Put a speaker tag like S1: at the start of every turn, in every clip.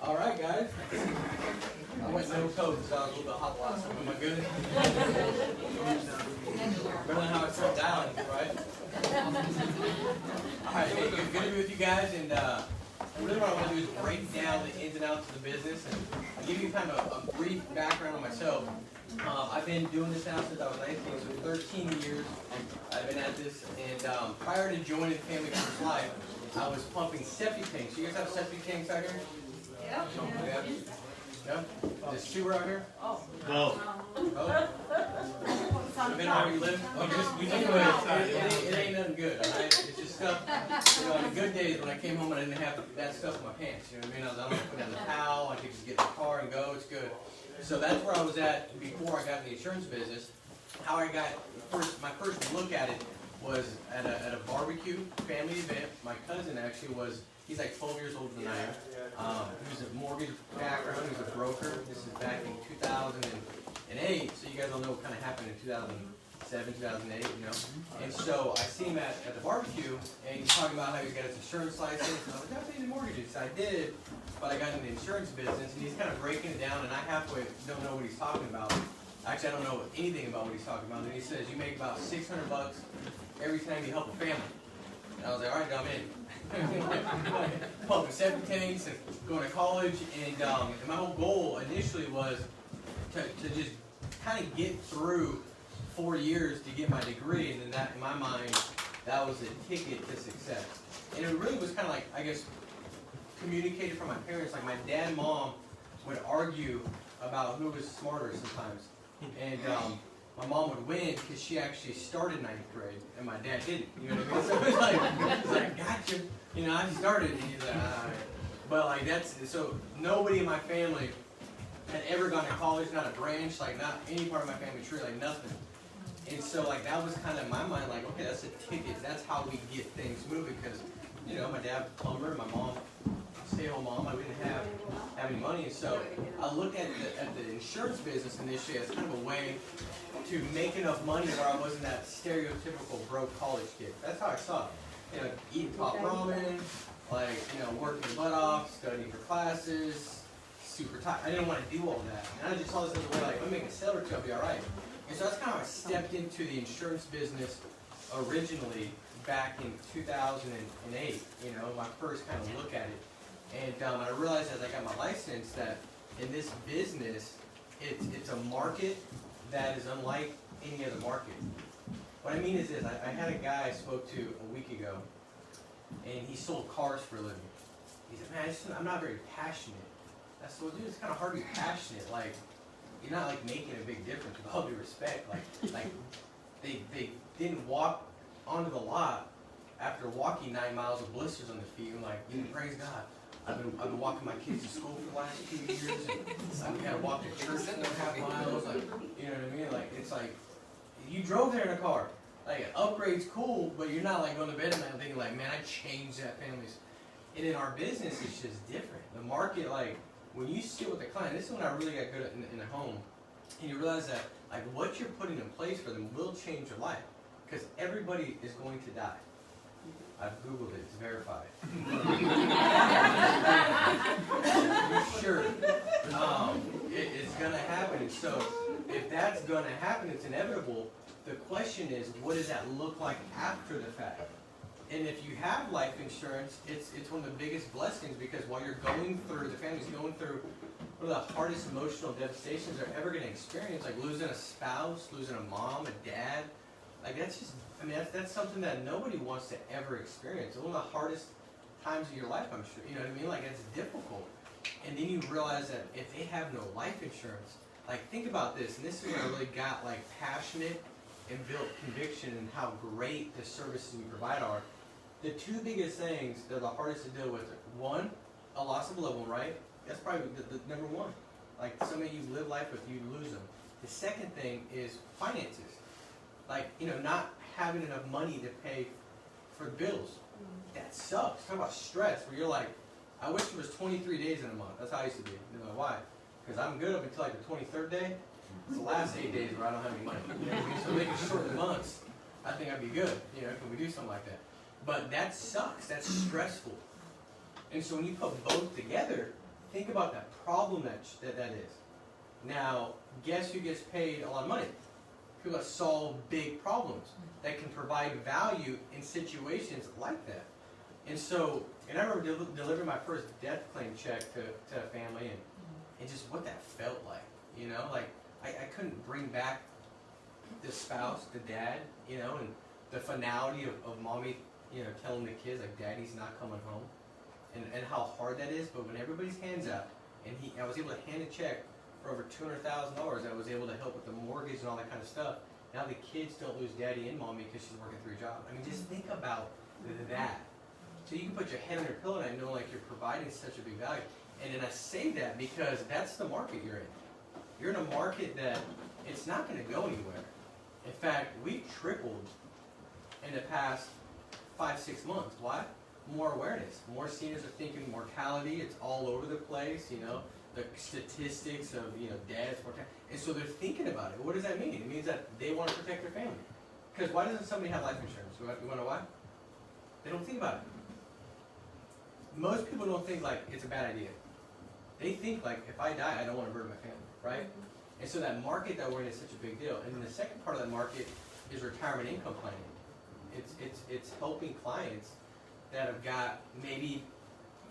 S1: All right, guys. I went no code, so I was a little bit hot last time. Am I good? Better than how I turned down, right? All right, hey, good to be with you guys. And really what I want to do is break down the ins and outs of the business and give you kind of a brief background on myself. I've been doing this now since I was 19, so 13 years I've been at this. And prior to joining Family First Life, I was pumping septic tanks. You guys have septic tanks out here?
S2: Yeah.
S1: No? Is it sewer out here?
S3: No.
S1: Oh? I've been where we live. It ain't nothing good, all right? It's just stuff, you know, on the good days when I came home and I didn't have that stuff in my pants, you know what I mean? I don't put down the towel, I could just get in the car and go, it's good. So that's where I was at before I got in the insurance business. How I got, my first look at it was at a barbecue family event. My cousin actually was, he's like 12 years older than I am. He was a mortgage background, he was a broker. This is back in 2008, so you guys all know what kind of happened in 2007, 2008, you know. And so I see him at the barbecue, and he's talking about how he's got his insurance license. And I was like, I paid the mortgages. I did, but I got in the insurance business, and he's kind of breaking it down, and I halfway don't know what he's talking about. Actually, I don't know anything about what he's talking about. And he says, you make about $600 every time you help a family. And I was like, all right, I'm in. Pumping septic tanks and going to college, and my whole goal initially was to just kind of get through 4 years to get my degree, and then that, in my mind, that was the ticket to success. And it really was kind of like, I guess, communicated from my parents. Like my dad and mom would argue about who was smarter sometimes, and my mom would win because she actually started 9th grade, and my dad didn't. You know what I mean? So it was like gotcha. You know, I started, and he's like, all right. But like that's, so nobody in my family had ever gone to college, not a branch, like not any part of my family tree, like nothing. And so like that was kind of in my mind, like, okay, that's a ticket. That's how we get things moving, because, you know, my dad plumber, my mom stay-at-home mom. I didn't have any money, and so I looked at the insurance business initially as kind of a way to make enough money where I wasn't that stereotypical broke college kid. That's how I saw it. You know, eating top ramen, like, you know, working your butt off, studying for classes, super tight. I didn't want to do all that. And I just saw this as a way, like, let me make a sale or two, I'll be all right. And so that's kind of how I stepped into the insurance business originally back in 2008, you know, my first kind of look at it. And I realized as I got my license that in this business, it's a market that is unlike any other market. What I mean is this, I had a guy I spoke to a week ago, and he sold cars for a living. He said, man, I'm not very passionate. I said, well, dude, it's kind of hard to be passionate. Like, you're not like making a big difference, with all due respect. Like they didn't walk onto the lot after walking 9 miles of blisters on their feet, and like, you know, praise God. I've been walking my kids to school for the last 2 years, and I've got to walk to church 4.5 miles. Like, you know what I mean? Like, it's like you drove there in a car. Like, an upgrade's cool, but you're not like going to bed at night thinking like, man, I changed that family's. And in our business, it's just different. The market, like, when you sit with a client, this is when I really got good at in the home, and you realize that like what you're putting in place for them will change your life, because everybody is going to die. I've Googled it, it's verified. Sure. It's going to happen. So if that's going to happen, it's inevitable. The question is, what does that look like after the fact? And if you have life insurance, it's one of the biggest blessings, because while you're going through, the family's going through one of the hardest emotional devastations they're ever going to experience, like losing a spouse, losing a mom, a dad. Like that's just, I mean, that's something that nobody wants to ever experience. It's one of the hardest times of your life, I'm sure. You know what I mean? Like, it's difficult. And then you realize that if they have no life insurance, like, think about this. And this is when I really got, like, passionate and built conviction in how great the services we provide are. The two biggest things that are the hardest to deal with are, one, a loss of a loved one, right? That's probably the number one. Like, somebody you live life with, you lose them. The second thing is finances. Like, you know, not having enough money to pay for the bills. That sucks. Talk about stress, where you're like, I wish it was 23 days in a month. That's how I used to be. You know why? Because I'm good up until like the 23rd day. It's the last 8 days where I don't have any money. You know what I mean? So they can shorten the months. I think I'd be good. You know, can we do something like that? But that sucks. That's stressful. And so when you put both together, think about that problem that is. Now, guess who gets paid a lot of money? People that solve big problems, that can provide value in situations like that. And so, and I remember delivering my first death claim check to a family, and just what that felt like, you know, like I couldn't bring back the spouse, the dad, you know, and the finality of mommy, you know, telling the kids like daddy's not coming home, and how hard that is. But when everybody's hands out, and I was able to hand a check for over $200,000, I was able to help with the mortgage and all that kind of stuff. Now the kids don't lose daddy and mommy because she's working 3 jobs. I mean, just think about that. So you can put your head on your pillow and I know like you're providing such a big value. And then I say that because that's the market you're in. You're in a market that it's not going to go anywhere. In fact, we've tripled in the past 5-6 months. Why? More awareness. More seniors are thinking mortality. It's all over the place, you know. The statistics of, you know, deaths, mortality. And so they're thinking about it. What does that mean? It means that they want to protect their family. Because why doesn't somebody have life insurance? You want to know why? They don't think about it. Most people don't think like it's a bad idea. They think like, if I die, I don't want to burden my family, right? And so that market that we're in is such a big deal. And then the second part of that market is retirement income planning. It's helping clients that have got maybe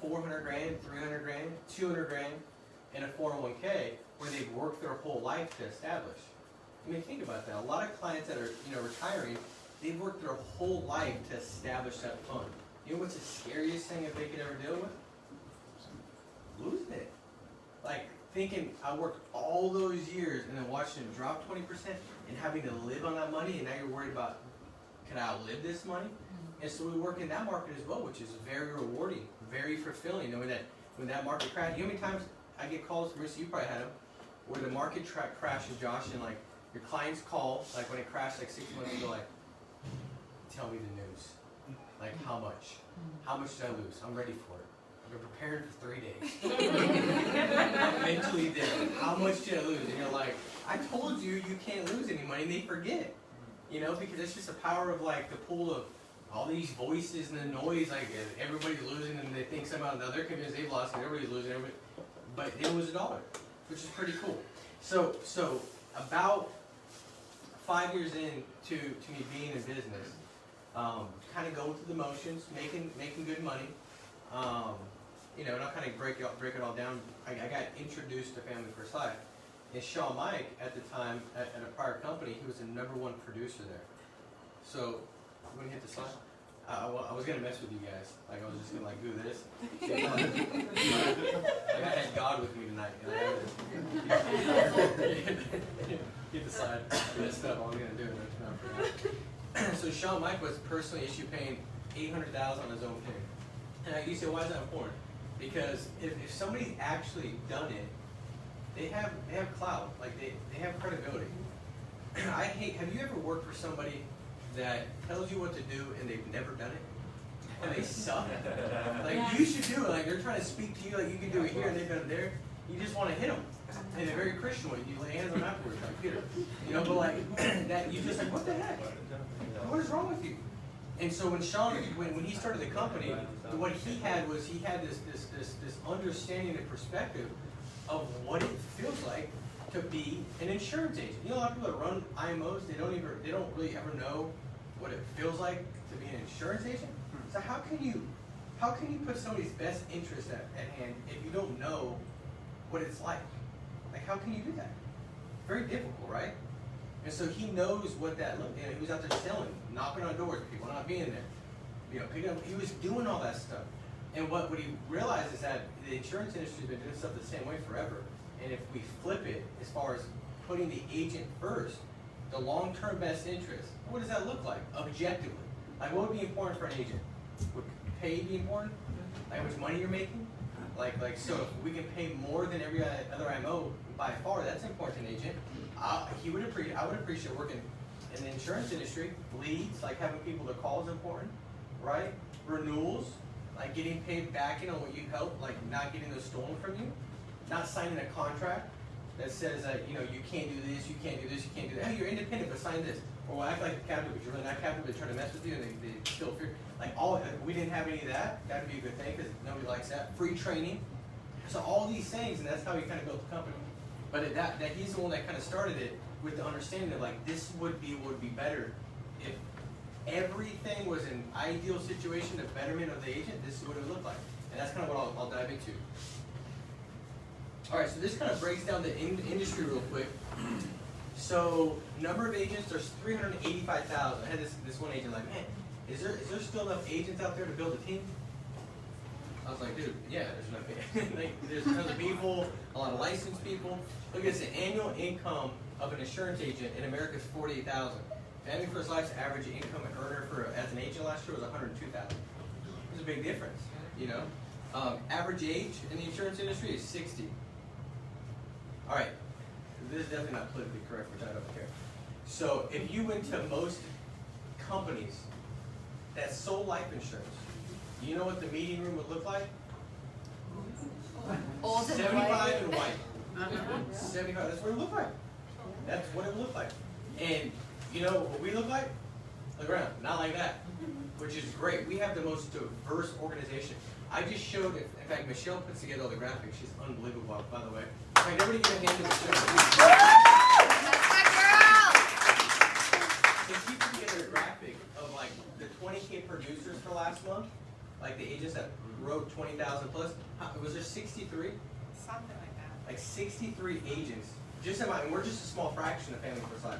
S1: 400 grand, 300 grand, 200 grand in a 401k where they've worked their whole life to establish. I mean, think about that. A lot of clients that are, you know, retiring, they've worked their whole life to establish that fund. You know what's the scariest thing that they could ever deal with? Losing it. Like thinking I worked all those years and then watching it drop 20% and having to live on that money, and now you're worried about, can I outlive this money? And so we work in that market as well, which is very rewarding, very fulfilling, knowing that when that market crashes, you know how many times I get calls, Marissa, you probably had them, where the market crashes, Josh, and like your clients call, like when it crashed like 6 months ago, like, tell me the news. Like how much? How much did I lose? I'm ready for it. I've been preparing for 3 days. I'm mentally there. How much did I lose? And you're like, I told you you can't lose any money, and they forget. You know, because it's just the power of like the pool of all these voices and the noise, like everybody's losing and they think somehow they're convinced they've lost and everybody's losing, but they lose $1, which is pretty cool. So about 5 years into me being in business, kind of going through the motions, making good money, you know, and I'll kind of break it all down. I got introduced to Family First Life, and Sean Mike at the time at a prior company, he was the #1 producer there. So when you hit the slide, I was gonna mess with you guys. Like I was just gonna like do this. Like I had God with me tonight. And hit the slide. That stuff. I was gonna do it. So Sean Mike was personally issue paying $800,000 on his own thing. And you say, why is that important? Because if somebody's actually done it, they have clout. Like they have credibility. Have you ever worked for somebody that tells you what to do and they've never done it? And they suck. Like you should do it. Like they're trying to speak to you like you can do it here and they've done it there. You just want to hit them in a very Christian way. You lay hands on them afterwards, like Peter. You know, but like that, you just like, what the heck? What is wrong with you? And so when Sean, when he started the company, what he had was this understanding and perspective of what it feels like to be an insurance agent. You know, a lot of people that run IMOs, they don't really ever know what it feels like to be an insurance agent. So how can you put somebody's best interest at hand if you don't know what it's like? Like how can you do that? Very difficult, right? And so he knows what that looked like. He was out there selling, knocking on doors, people not being there. You know, picking up, he was doing all that stuff. And what he realized is that the insurance industry has been doing stuff the same way forever. And if we flip it as far as putting the agent first, the long-term best interest, what does that look like objectively? Like what would be important for an agent? Would pay be important? Like how much money you're making? Like so if we can pay more than every other IMO by far, that's important to an agent. I would appreciate working in the insurance industry. Leads, like having people to call is important, right? Renewals, like getting paid back in on what you helped, like not getting those stolen from you. Not signing a contract that says that, you know, you can't do this, you can't do this, you can't do that. Hey, you're independent, but sign this. or will act like a captive, but you're really not captive. They try to mess with you, and they still fear. We didn't have any of that. That would be a good thing because nobody likes that. Free training. So all these things, and that's how he kind of built the company. But that he's the one that kind of started it with the understanding that like this would be better if everything was an ideal situation, the betterment of the agent. This is what it would look like, and that's kind of what I'll dive into. All right, so this kind of breaks down the industry real quick. So number of agents, there's 385,000. I had this one agent like, man, is there still enough agents out there to build a team? I was like, dude, yeah, there's enough. Like, there's tons of people, a lot of licensed people. Look at this, the annual income of an insurance agent in America is $48,000. Family First Life's average income earner as an agent last year was $102,000. There's a big difference, you know. Average age in the insurance industry is 60. All right, this is definitely not politically correct, which I don't care. So if you went to most companies that sold life insurance, you know what the meeting room would look like?
S2: Old and
S1: 75 and white. 75, that's what it would look like. That's what it would look like. And you know what we look like? Look around, not like that, which is great. We have the most diverse organization. I just showed it. In fact, Michelle puts together all the graphics. She's unbelievable, by the way. In fact, everybody give a hand to Michelle.
S2: That's my girl!
S1: So she put together a graphic of like the 20K producers for last month, like the agents that wrote 20,000 plus. Was there 63?
S2: Something like that.
S1: Like 63 agents. Just and we're just a small fraction of Family First Life.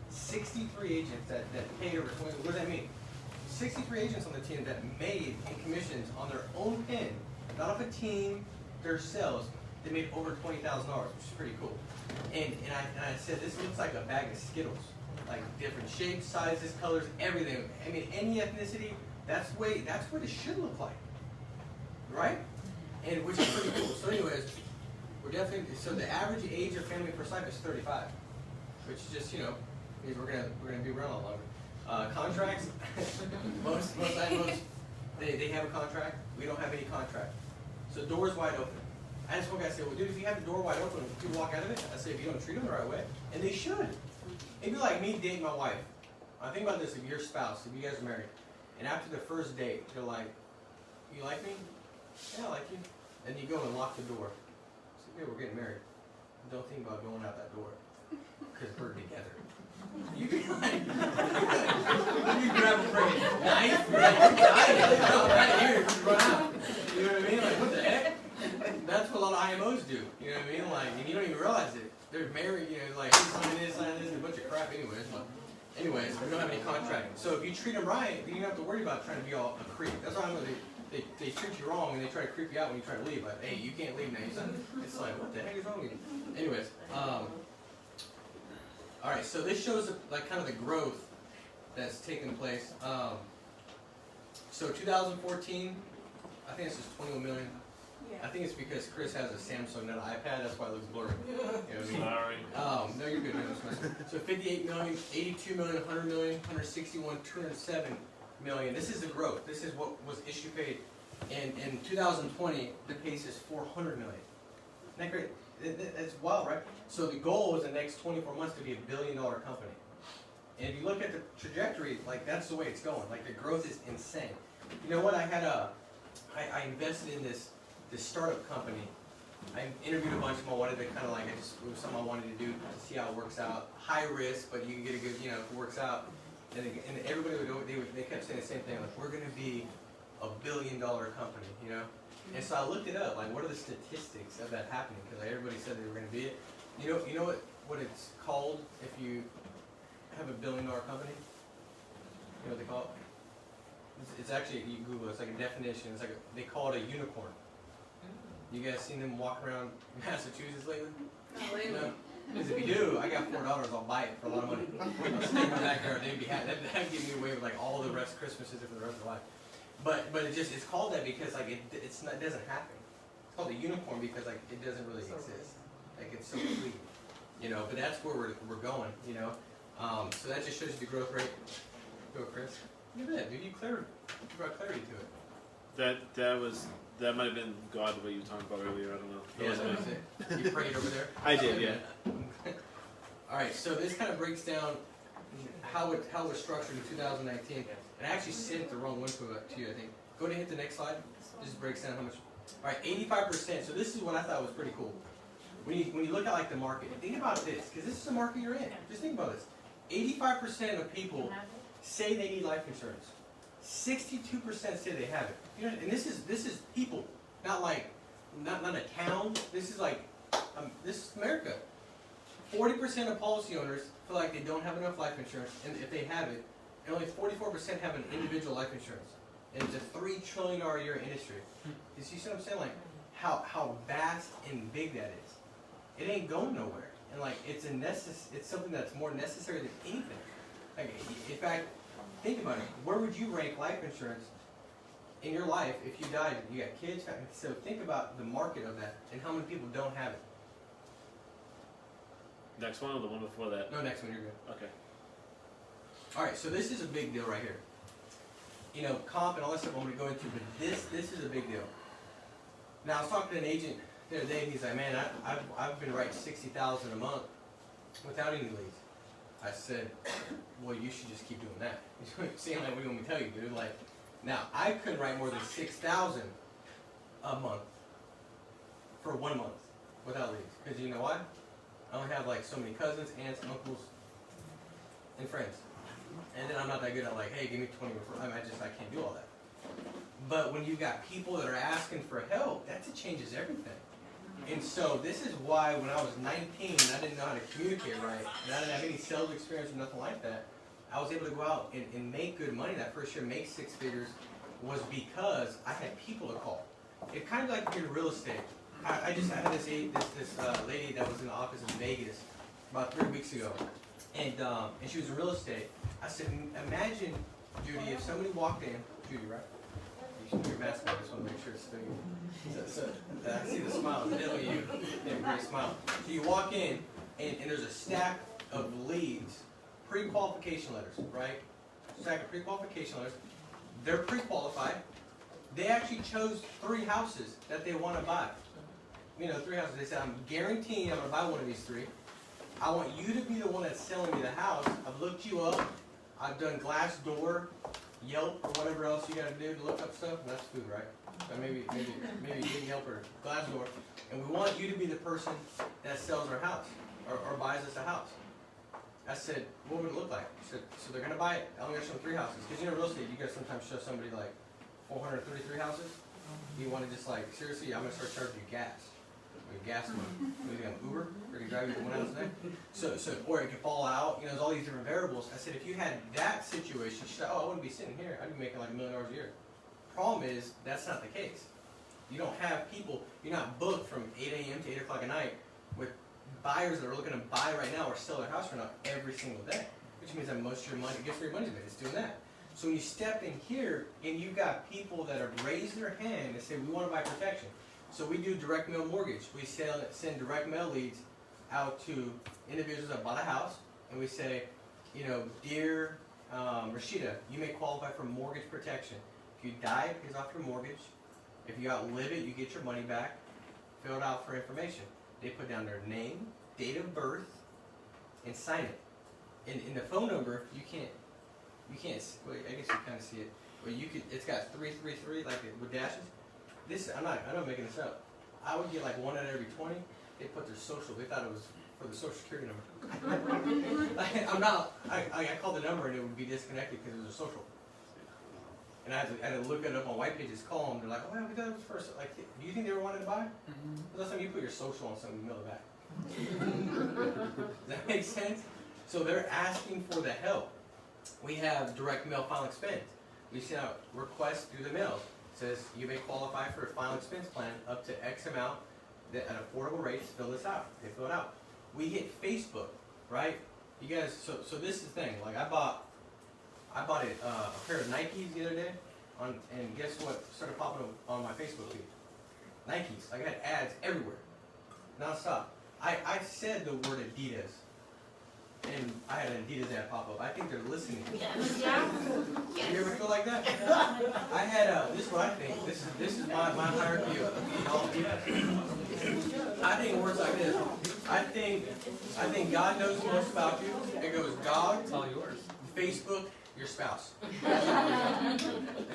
S1: 63 agents that paid over 20. What does that mean? 63 agents on the team that made in commissions on their own pen, not off a team, their sales, they made over $20,000, which is pretty cool. And I said, this looks like a bag of Skittles. Like different shapes, sizes, colors, everything. I mean, any ethnicity, that's what it should look like. Right? And which is pretty cool. So anyways, we're definitely, so the average age of Family First Life is 35. Which is just, you know, means we're gonna be around a lot longer. Contracts, most they have a contract. We don't have any contract. So doors wide open. I just one guy said, well, dude, if you have the door wide open, you walk out of it. I say, if you don't treat them the right way, and they should. It'd be like me dating my wife. I think about this: if your spouse, if you guys are married, and after the first date, you're like, you like me? Yeah, I like you. And you go and lock the door. So, yeah, we're getting married. Don't think about going out that door, because we're together. You be like, you grab a freaking knife, you're like, you're dying, right here, just run out. You know what I mean? Like, what the heck? That's what a lot of IMOs do. You know what I mean? Like, and you don't even realize it. They're married, you know, like, he's signing this, and a bunch of crap anyways. But anyways, we don't have any contract. So if you treat them right, then you don't have to worry about trying to be all a creep. That's why I know they treat you wrong and they try to creep you out when you try to leave. Like, hey, you can't leave now. It's like, what the heck is wrong with you? Anyways, all right, so this shows like kind of the growth that's taken place. So 2014, I think this is 21 million. Yeah. I think it's because Chris has a Samsung, not an iPad. That's why it looks blurry. You know what I mean?
S3: Sorry.
S1: No, you're good. So 58 million, 82 million, 100 million, 161, 207 million. This is the growth. This is what was issue paid. And in 2020, the pace is 400 million. Isn't that great? That's wild, right? So the goal is the next 24 months to be $1 billion company. And if you look at the trajectory, like that's the way it's going. Like the growth is insane. You know what? I I invested in this startup company. I interviewed a bunch of them. I wanted to kind of like, it was something I wanted to do to see how it works out. High risk, but you can get a good, you know, if it works out. And everybody they kept saying the same thing. Like, we're going to be $1 billion company, you know. And so I looked it up, like what are the statistics of that happening? Because like, everybody said they were going to be it. You know what it's called if you have $1 billion company? You know what they call it? It's actually, you Google it, it's like a definition. It's like they call it a unicorn. You guys seen them walk around Massachusetts lately?
S2: Not lately.
S1: No? Because if you do, I got $4, I'll buy it for a lot of money. I'll stay in my backyard, they'd be happy. That'd give me away with like all the rest Christmases for the rest of their life. But it's called that because like it doesn't happen. It's called a unicorn because like it doesn't really exist. Like it's so complete, you know. But that's where we're going, you know. So that just shows you the growth rate. Go, Chris. Look at that, dude. You brought clarity to it.
S3: That might have been God what you were talking about earlier. I don't know.
S1: Yeah, that was it. You prayed over there.
S3: I did, yeah.
S1: All right. So this kind of breaks down how it's structured in 2019. And I actually sent the wrong one to you, I think. Go ahead and hit the next slide. This breaks down how much. All right, 85%. So this is what I thought was pretty cool. When you look at like the market, think about this, because this is the market you're in. Just think about this. 85% of people say they need life insurance. 62% say they have it. You know, and this is people, not a town. This is like this is America. 40% of policy owners feel like they don't have enough life insurance, and if they have it, and only 44% have an individual life insurance. And it's a $3 trillion a year industry. You see what I'm saying? Like how vast and big that is. It ain't going nowhere, and like it's something that's more necessary than anything. Like in fact, think about it. Where would you rank life insurance in your life if you died? You got kids, family. So think about the market of that and how many people don't have it.
S3: Next one or the one before that?
S1: No, next one, you're good.
S3: Okay.
S1: All right, so this is a big deal right here. You know, comp and all that stuff I'm going to go into, but this is a big deal. Now I was talking to an agent the other day, and he's like, "Man, I've been writing $60,000 a month without any leads." I said, "Well, you should just keep doing that." Seeing like, what do you want me to tell you, dude? Like, now I couldn't write more than $6,000 a month for 1 month without leads, because you know why? I only have like so many cousins, aunts, uncles, and friends. And then I'm not that good at like, hey, give me 20 referrals. I can't do all that. But when you've got people that are asking for help, that changes everything. And so this is why when I was 19, I didn't know how to communicate right, and I didn't have any sales experience or nothing like that. I was able to go out and make good money that first year, make 6 figures, was because I had people to call. It's kind of like if you're in real estate. I had this lady that was in the office in Vegas about 3 weeks ago, and she was in real estate. I said, imagine, Judy, if somebody walked in, Judy, right? You should put your mask on. I just want to make sure it's still you. So I see the smile. It's definitely you. You have a great smile. So you walk in, and there's a stack of leads, pre-qualification letters, right? Stack of pre-qualification letters. They're pre-qualified. They actually chose 3 houses that they want to buy. You know, 3 houses. They said, I'm guaranteeing I'm going to buy one of these 3. I want you to be the one that's selling me the house. I've looked you up. I've done Glassdoor, Yelp, or whatever else you got to do to look up stuff. That's food, right? So maybe get Yelp or Glassdoor. And we want you to be the person that sells our house or buys us a house. I said, what would it look like? She said, so they're going to buy it. I'm going to show them 3 houses. Because you know, real estate, you guys sometimes show somebody like 433 houses. You want to just like, seriously, I'm going to start charging you gas. Gas money. Maybe on Uber, or you drive you to 1 house a day. So, or it could fall out. You know, there's all these different variables. I said, if you had that situation, she said, oh, I wouldn't be sitting here. I'd be making like $1 million a year. Problem is, that's not the case. You don't have people. You're not booked from 8 a.m. to 8 o'clock at night with buyers that are looking to buy right now or sell their house right now every single day. Which means that most of your money, guess where your money's been? It's doing that. So when you step in here and you've got people that have raised their hand and say, we want to buy protection. So we do direct mail mortgage. We send direct mail leads out to individuals that bought a house, and we say, you know, dear Rashida, you may qualify for mortgage protection. If you die, it pays off your mortgage. If you outlive it, you get your money back. Fill it out for information. They put down their name, date of birth, and sign it. In the phone number, you can't. Wait, I guess you kind of see it. But you could. It's got 333 like with dashes. I'm not making this up. I would get like 1 out of every 20. They put their social. They thought it was for the social security number. I called the number and it would be disconnected because it was a social. And I had to look it up on White Pages, call them. They're like, oh, yeah, we thought it was first. Like, do you think they were wanting to buy? The last time you put your social on something, you mail it back. Does that make sense? So they're asking for the help. We have direct mail final expense. We send out requests through the mail. Says you may qualify for a final expense plan up to X amount at affordable rates. Fill this out. They fill it out. We hit Facebook, right? You guys. So this is the thing. Like I bought a pair of Nikes the other day, and guess what started popping up on my Facebook feed? Nikes. I got ads everywhere, nonstop. I said the word Adidas. And I had an Adidas ad pop up. I think they're listening.
S2: Yes.
S1: Yeah. You ever feel like that? I had this is what I think. This is my hierarchy of all people. I think it works like this. I think God knows most about you. It goes God,
S4: It's all yours.
S1: Facebook, your spouse.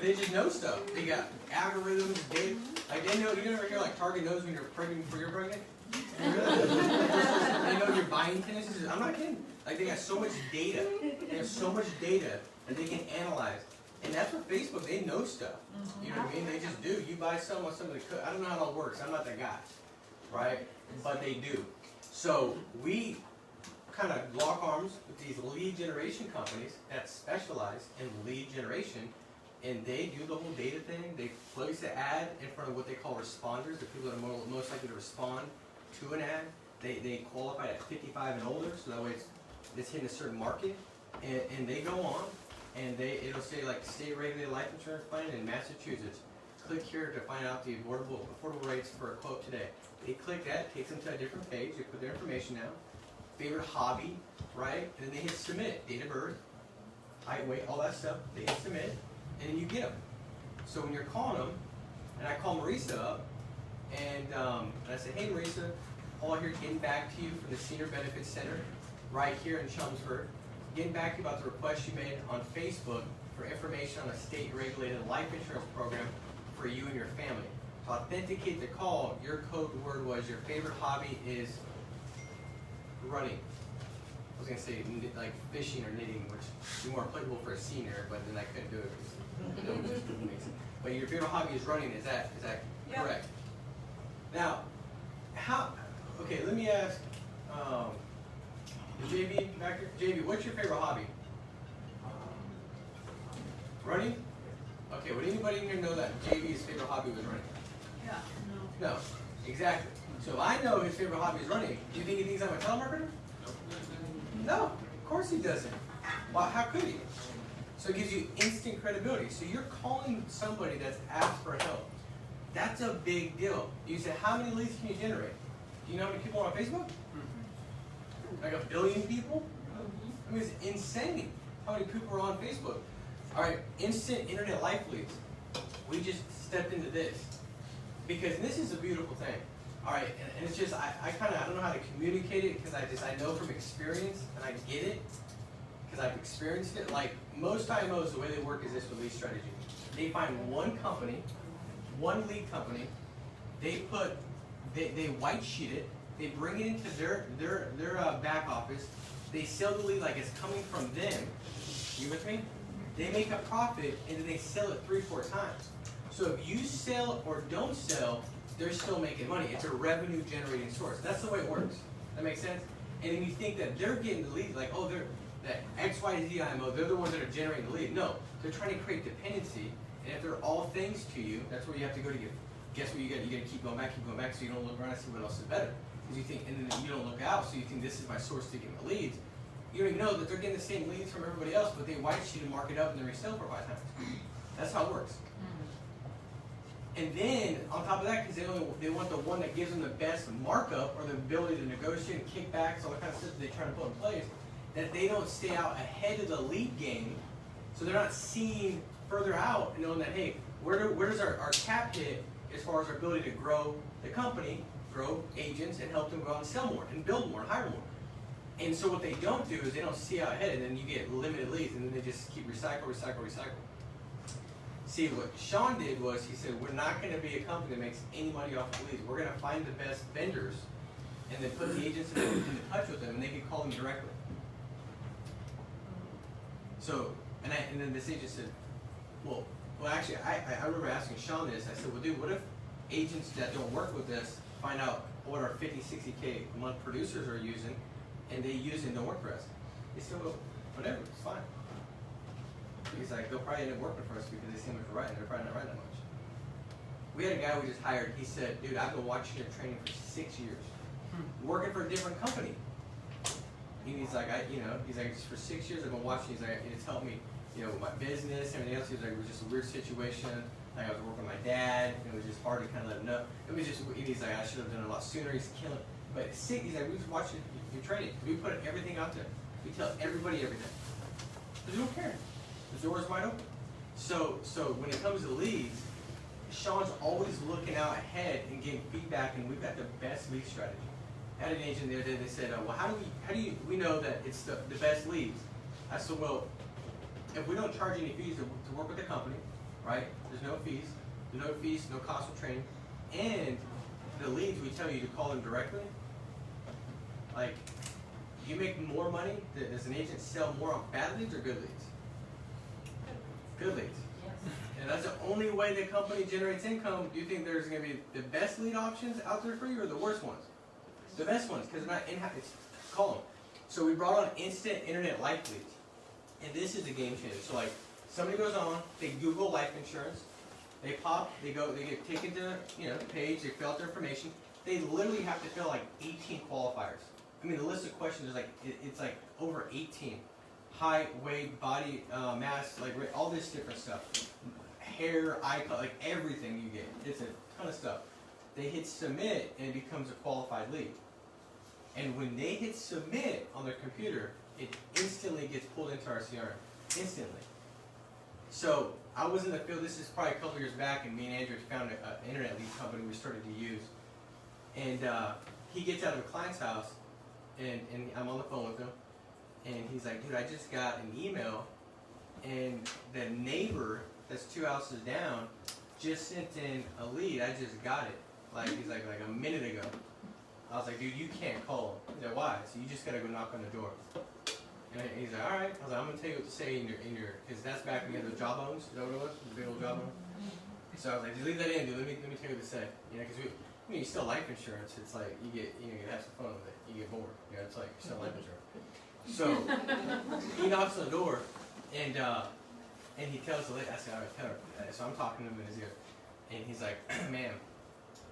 S1: They just know stuff. They got algorithms, data. Like they know. You never hear like Target knows when you're pregnant before you're pregnant. They know your buying tendencies. I'm not kidding. Like they got so much data. They have so much data that they can analyze. And that's what Facebook. They know stuff. You know what I mean? They just do. You buy some on somebody. I don't know how it all works. I'm not that guy, right? But they do. So we kind of lock arms with these lead generation companies that specialize in lead generation, and they do the whole data thing. They place an ad in front of what they call responders, the people that are most likely to respond to an ad. They qualify at 55 and older, so that way it's hitting a certain market, and they go on, and it'll say like state regulated life insurance plan in Massachusetts. Click here to find out the affordable rates for a quote today. They click that, takes them to a different page. They put their information down. Favorite hobby, right? And then they hit submit, date of birth, height, weight, all that stuff. They hit submit, and then you get them. So when you're calling them, and I call Marisa up, and I say, hey Marisa, Paul here getting back to you from the Senior Benefits Center, right here in Chelmsford, getting back to you about the request you made on Facebook for information on a state-regulated life insurance program for you and your family. To authenticate the call, your code word was your favorite hobby is running. I was going to say like fishing or knitting, which would be more applicable for a senior, but then I couldn't do it because no one just makes it. But your favorite hobby is running. Is that correct? Now, okay, let me ask JB back here. JB, what's your favorite hobby? Running? Okay, would anybody in here know that JB's favorite hobby was running?
S2: Yeah.
S1: No, exactly. So if I know his favorite hobby is running, do you think he thinks I'm a telemarketer? No, of course he doesn't. Well, how could he? So it gives you instant credibility. So you're calling somebody that's asked for help. That's a big deal. You say, how many leads can you generate? Do you know how many people are on Facebook? Like 1 billion people? I mean, it's insane how many people are on Facebook. All right, instant internet life leads. We just stepped into this. Because this is a beautiful thing. All right, and it's just, I don't know how to communicate it because I know from experience and I get it because I've experienced it. Like most IMOs, the way they work is this with lead strategy. They find one company, one lead company, they white sheet it, they bring it into their back office, they sell the lead like it's coming from them. You with me? They make a profit and then they sell it 3-4 times. So if you sell or don't sell, they're still making money. It's a revenue generating source. That's the way it works. That makes sense? And then you think that they're getting the lead, like, oh, they're that XYZ IMO, they're the ones that are generating the lead. No, they're trying to create dependency. And if they're all things to you, that's where you have to go to get. Guess what you got? You got to keep going back, so you don't look around and see what else is better. Because you think, and then you don't look out, so you think this is my source to get my leads. You don't even know that they're getting the same leads from everybody else, but they white sheet and mark it up and then resell for 5 times. That's how it works. And then, on top of that, because they want the one that gives them the best markup or the ability to negotiate and kickbacks, all the kind of stuff that they try to put in place, that they don't stay out ahead of the lead game, so they're not seeing further out and knowing that, hey, where does our cap hit as far as our ability to grow the company, grow agents, and help them go out and sell more, and build more, and hire more. And so what they don't do is they don't see out ahead, and then you get limited leads, and then they just keep recycle. See, what Sean did was he said, we're not going to be a company that makes any money off of leads. We're going to find the best vendors and then put the agents in touch with them and they can call them directly. So, and then this agent said, well actually, I remember asking Sean this. I said, well, dude, what if agents that don't work with us find out what our 50, 60K a month producers are using and they use it and don't work for us? He said, well, whatever, it's fine. He's like, they'll probably end up working for us because they see how much we're writing. They're probably not writing that much. We had a guy we just hired. He said, dude, I've been watching your training for 6 years. Working for a different company. And he's like, for 6 years I've been watching. He's like, it's helped me, with my business, everything else. He's like, it was just a weird situation. Like I was working with my dad, and it was just hard to kind of let him know. It was just, he's like, I should have done it a lot sooner. He's killing. But he's like, we just watch your training. We put everything out there. We tell everybody everything. They don't care. The door's wide open. So when it comes to leads, Sean's always looking out ahead and getting feedback, and we've got the best lead strategy. had an agent the other day. They said, well, how do we know that it's the best leads? I said, well, if we don't charge any fees to work with the company, right? There's no fees, no cost for training, and the leads we tell you to call them directly. Like, you make more money as an agent sell more on bad leads or good leads? Good leads. And that's the only way the company generates income. Do you think there's going to be the best lead options out there for you or the worst ones? The best ones, because they're not in-house. Call them. So we brought on instant internet life leads. And this is a game changer. So like, somebody goes on, they Google life insurance, they get taken to the page, they fill out their information. They literally have to fill like 18 qualifiers. I mean, the list of questions is like, it's like over 18. Height, weight, body mass, like all this different stuff. Hair, eye color, like everything you get. It's a ton of stuff. They hit submit and it becomes a qualified lead. And when they hit submit on their computer, it instantly gets pulled into our CRM. Instantly. So I was in the field, this is probably a couple years back, and me and Andrew found an internet lead company we started to use. And he gets out of a client's house, and I'm on the phone with him, and he's like, dude, I just got an email, and the neighbor that's 2 houses down just sent in a lead. I just got it. Like, he's like a minute ago. I was like, dude, you can't call him. He's like, why? So you just gotta go knock on the door. And he's like, all right. I was like, I'm gonna tell you what to say in your, because that's back when you had the jawbones. Is that what it was? The big old jawbone. So I was like, just leave that in, dude. Let me tell you what to say. Because you still life insurance. It's like you have some fun with it. You get bored. It's like you still life insurance. So he knocks on the door, and he tells the lady. I said, all right, tell her. So I'm talking to him in his ear, and he's like, ma'am,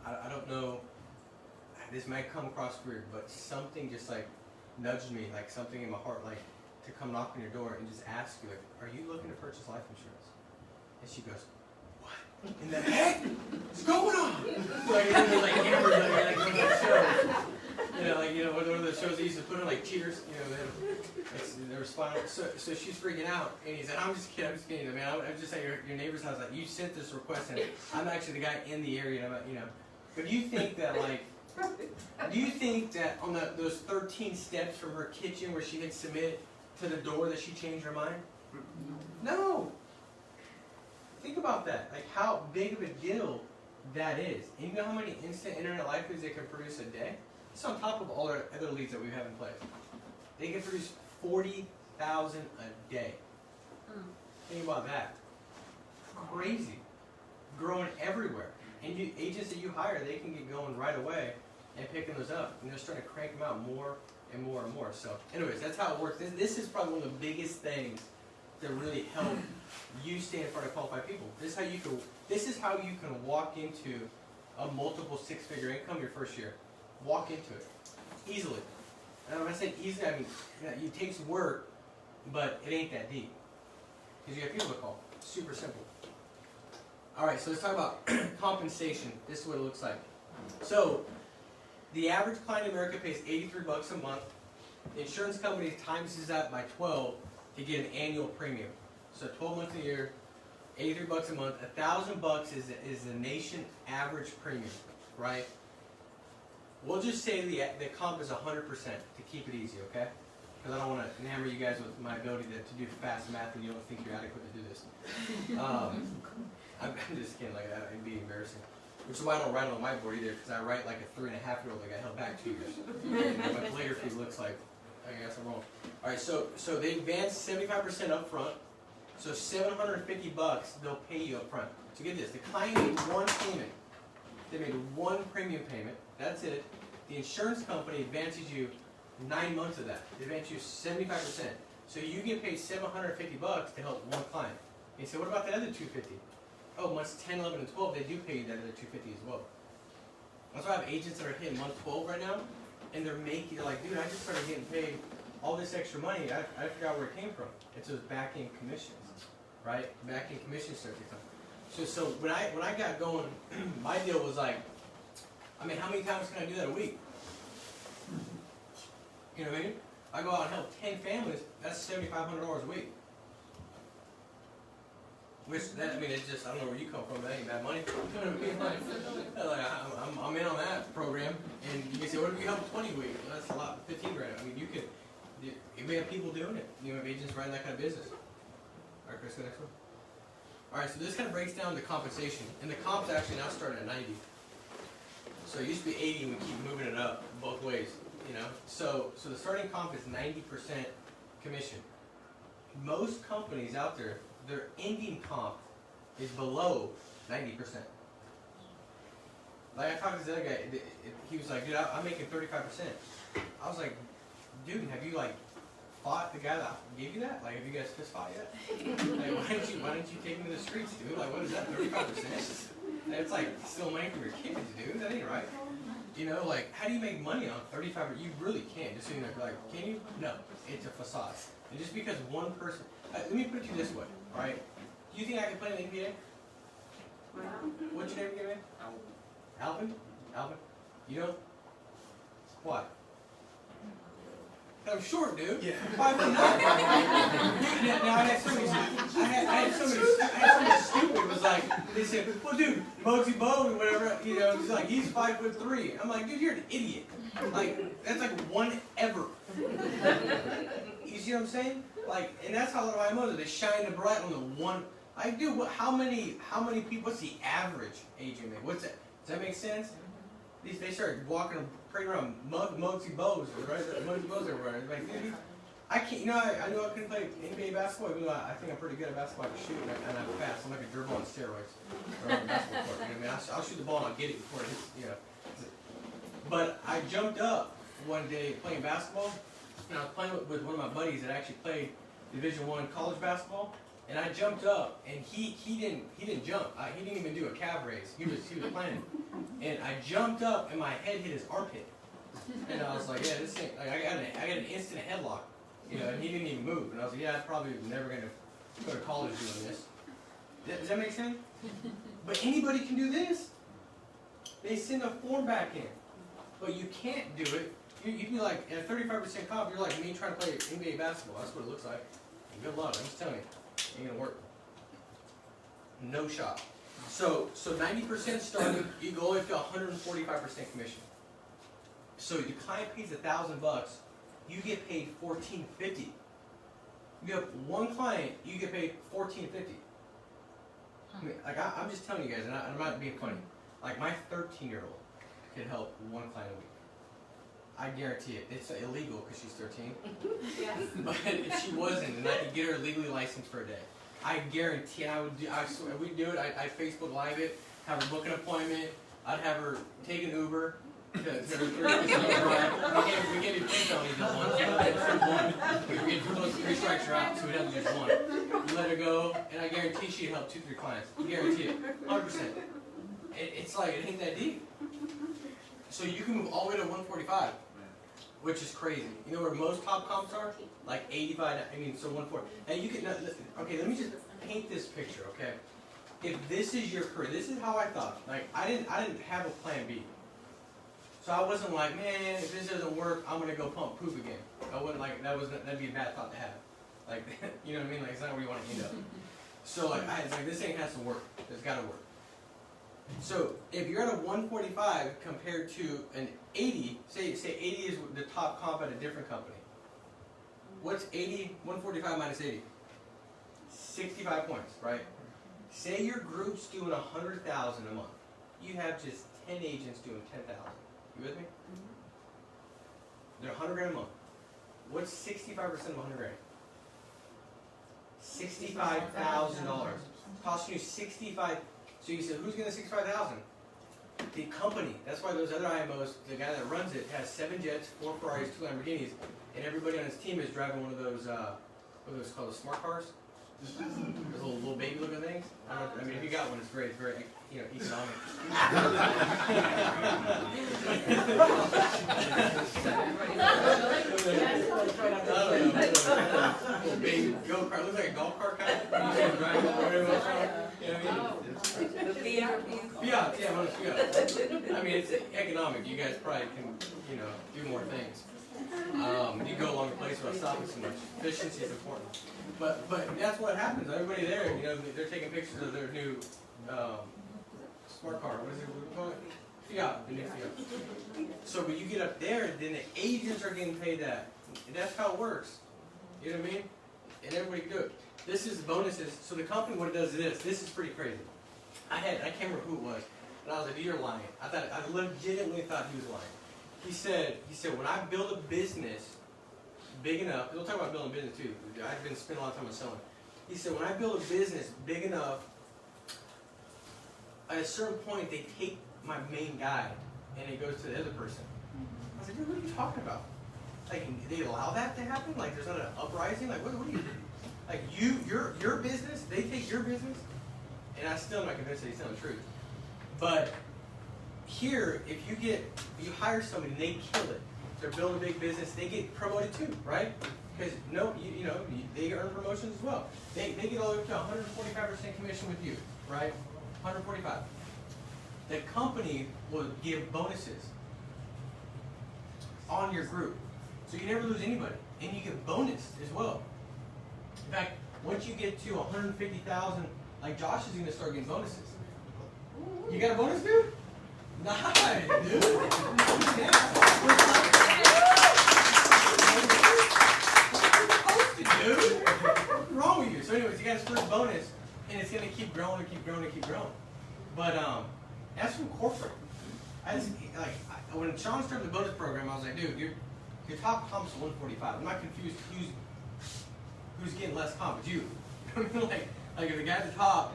S1: I don't know. This might come across weird, but something just like nudged me, like something in my heart, like to come knock on your door and just ask you, like, are you looking to purchase life insurance? And she goes, what in the heck is going on? Like, like cameras, like one of those shows. One of those shows they used to put on like cheaters, they were spinal. So she's freaking out, and he said, I'm just kidding. I mean, I'm just at your neighbor's house. Like, you sent this request, and I'm actually the guy in the area, and But do you think that on those 13 steps from her kitchen where she hit submit to the door that she changed her mind? No. Think about that. Like how big of a deal that is. And you know how many instant internet life leads they can produce a day? It's on top of all our other leads that we have in place. They can produce 40,000 a day. Think about that. Crazy. Growing everywhere. And agents that you hire, they can get going right away and picking those up. And they're starting to crank them out more and more and more. So anyways, that's how it works. This is probably one of the biggest things that really help you stay in front of qualified people. This is how you can walk into a multiple six-figure income your first year. Walk into it easily. And when I say easily, I mean it takes work, but it ain't that deep. Because you have people to call. Super simple. All right, so let's talk about compensation. This is what it looks like. So the average client in America pays $83 a month. The insurance company times this out by 12 to get an annual premium. So 12 months a year, $83 a month. $1,000 is the nation average premium, right? We'll just say the comp is 100% to keep it easy, okay? Because I don't want to hammer you guys with my ability to do fast math and you don't think you're adequate to do this. I'm just kidding, like that. It'd be embarrassing. Which is why I don't write on the whiteboard either, because I write like a 3.5-year-old that got held back 2 years. And my calligraphy looks like, I guess I'm wrong. All right, so they advance 75% up front. So $750 they'll pay you up front. So get this, the client made one payment. They made one premium payment. That's it. The insurance company advances you 9 months of that. They advance you 75%. So you get paid $750 to help one client. And you say, what about the other $250? Oh, months 10, 11, and 12, they do pay you that other $250 as well. That's why I have agents that are hitting month 12 right now, and they're like, dude, I just started getting paid all this extra money. I forgot where it came from. It's those back-end commissions, right? Back-end commissions start to come. So when I got going, my deal was like, I mean, how many times can I do that a week? You know what I mean? I go out and help 10 families, that's $7,500 a week. Which, I mean, it's just, I don't know where you come from, that ain't bad money. I'm in on that program, and you can say, what if you help 20 we have people doing it. You know, we have agents running that kind of business. All right, Chris, go next one. All right, so this kind of breaks down the compensation, and the comp's actually now starting at 90. So it used to be 80, and we keep moving it up both ways. You know, so the starting comp is 90% commission. Most companies out there, their ending comp is below 90%. Like I talked to this other guy, he was like, dude, I'm making 35%. I was like, dude, have you like fought the guy that gave you that? Like, have you guys fist fought yet? Like, why didn't you take him to the streets, dude? Like, what is that, 35%? It's like still money from your kids, dude. That ain't right. You know, like, how do you make money on 35? You really can't. Just sitting there, like, can you? No, it's a facade. And just because one person, let me put it to you this way, all right? Do you think I can play in the NBA? What's your name again, man? Alvin? Alvin? You know? Why? I'm short, dude. Yeah. 5'9". Now I had somebody stupid was like, they said, well, dude, Muggsy Bogues or whatever, you know, he's like, he's 5'3". I'm like, dude, you're an idiot. Like, that's like one ever. You see what I'm saying? Like, and that's how a lot of IMOs are. They shine the bright on the one. Like, dude, how many people? What's the average age you make? What's that? Does that make sense? They start walking and praying around Muggsy Bogues, right? Muggsy Bogues everywhere. It's like, dude, I can't. You know, I knew I couldn't play NBA basketball, even though I think I'm pretty good at basketball. I can shoot and I'm fast. I'm like a dribble on steroids. Or on a basketball court. You know what I mean? I'll shoot the ball and I'll get it before it hits. You know. But I jumped up one day playing basketball, and I was playing with one of my buddies that actually played Division I college basketball. And I jumped up, and he didn't jump. He didn't even do a calf raise. He was planning. And I jumped up, and my head hit his armpit. And I was like, yeah, this thing. Like, I got an instant headlock, you know. And he didn't even move. And I was like, yeah, I'm probably never gonna go to college doing this. Does that make sense? But anybody can do this. They send a form back in, but you can't do it. You can be like at a 35% comp. You're like me trying to play NBA basketball. That's what it looks like. And good luck. I'm just telling you. Ain't gonna work. No shot. So 90% starting, you go all the way to 145% commission. So the client pays $1,000, you get paid $1,450. You have one client, you get paid $1,450. I mean, like I'm just telling you guys, and I'm not being funny. Like my 13-year-old could help one client a week. I guarantee it. It's illegal because she's 13. Yes. But if she wasn't, and I could get her legally licensed for a day, I guarantee I would do. I swear, we'd do it. I'd Facebook Live it, have her book an appointment. I'd have her take an Uber. We gave you 2 felonies at once. We gave her those 3 strikes are out, so we'd have to just one. You let her go, and I guarantee she'd help 2-3 clients. Guarantee it, 100%. It's like it ain't that deep. So you can move all the way to 145, which is crazy. You know where most top comps are? Like 85. I mean, so 140. And you can. Okay, let me just paint this picture. Okay, if this is your career, this is how I thought. Like I didn't have a plan B. So I wasn't like, man, if this doesn't work, I'm gonna go pump poop again. I wouldn't like that'd be a bad thought to have. Like, you know what I mean? Like it's not where you want to end up. So like this thing has to work. It's got to work. So if you're at a 145 compared to an 80, say 80 is the top comp at a different company. What's 80? 145 minus 80? 65 points, right? Say your group's doing 100,000 a month. You have just 10 agents doing 10,000. You with me? They're 100 grand a month. What's 65% of 100 grand? $65,000. Costing you 65. So you said, who's getting the 65,000? The company. That's why those other IMOs, the guy that runs it, has 7 jets, 4 Ferraris, 2 Lamborghinis, and everybody on his team is driving one of those, what are those called, the smart cars? Those little baby looking things. I mean, if you got one, it's great. It's very, economic. Little baby go-kart. Looks like a golf cart kind of. You can drive it whatever else. You know what I mean? Fiat, yeah, one of Fiat. I mean, it's economic. You guys probably can, do more things. You go along the place without stopping so much. Efficiency is important. But that's what happens. Everybody there, they're taking pictures of their new smart car. What is it? What do we call it? Fiat, the new Fiat. So when you get up there, then the agents are getting paid that. And that's how it works. You know what I mean? And everybody can do it. This is bonuses. So the company, what it does is this. This is pretty crazy. I can't remember who it was, and I was like, you're lying. I legitimately thought he was lying. He said, when I build a business big enough, 'cause we'll talk about building a business too. I've been spending a lot of time on selling. He said, when I build a business big enough, at a certain point, they take my main guy, and it goes to the other person. I was like, dude, what are you talking about? Like, they allow that to happen? Like, there's not an uprising? Like, what do you do? Like, your business, they take your business, and I still am not convinced that he's telling the truth. But here, if you hire somebody and they kill it, they're building a big business, they get promoted too, right? Because they earn promotions as well. They get all the way up to 145% commission with you, right? 145. The company will give bonuses on your group, so you never lose anybody, and you get bonus as well. In fact, once you get to 150,000, like Josh is going to start getting bonuses. You got a bonus, dude? Nice, dude. Dude, what's wrong with you? So, anyways, you got his first bonus, and it's going to keep growing and keep growing and keep growing. But that's from corporate. When Sean started the bonus program, I was like, dude, your top comp's 145. I'm not confused who's getting less comp. It's you. like if the guy at the top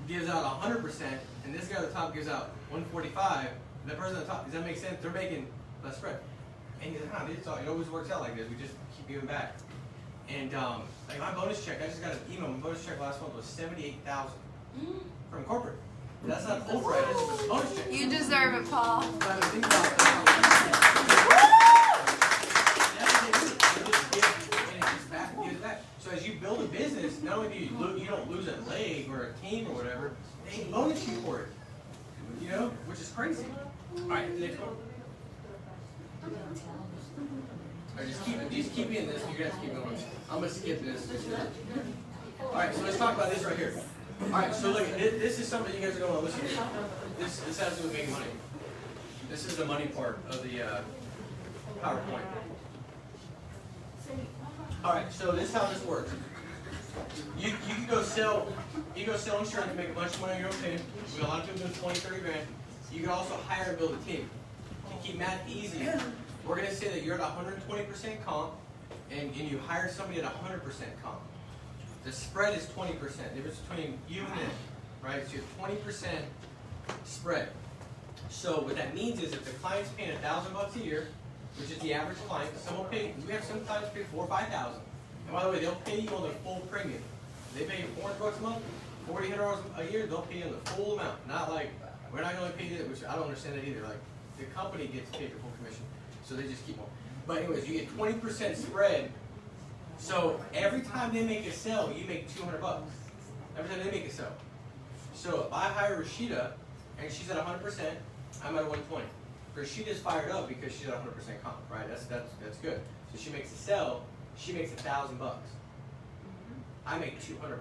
S1: gives out 100%, and this guy at the top gives out 145, the person at the top, does that make sense? They're making less spread. And he's like, it always works out like this. We just keep giving back. And like my bonus check, I just got an email. My bonus check last month was $78,000 from corporate. That's not override, it's just a bonus check.
S2: You deserve it, Paul.
S1: So as you build a business, not only do you don't lose a leg or a team or whatever, they bonus you for it. You know, which is crazy. All right, next one. All right, just keep in this. You're gonna have to keep going. I'm gonna skip this. All right, so let's talk about this right here. All right, so look, this is something you guys are going to listen to. This has to do with making money. This is the money part of the PowerPoint. All right, so this is how this works. You can go sell insurance, make a bunch of money on your own team. We got a lot of people doing 20, 30 grand. You can also hire and build a team. To keep math easy, we're going to say that you're at 120% comp, and you hire somebody at 100% comp. The spread is 20%. The difference between you and them, right? So you have 20% spread. So what that means is if the client's paying $1,000 a year, which is the average client, some will pay. We have some clients pay $4,000 or $5,000. And by the way, they'll pay you on the full premium. If they pay you $400 a month, $4,800 a year, they'll pay you on the full amount. Not like we're not going to pay you, which I don't understand that either. Like the company gets paid the full commission, so they just keep on. But anyways, you get 20% spread. So every time they make a sale, you make $200. Every time they make a sale. So if I hire Rashida and she's at 100%, I'm at 120. Rashida's fired up because she's at 100% comp, right? That's good. So she makes a sale, she makes $1,000. I make $200.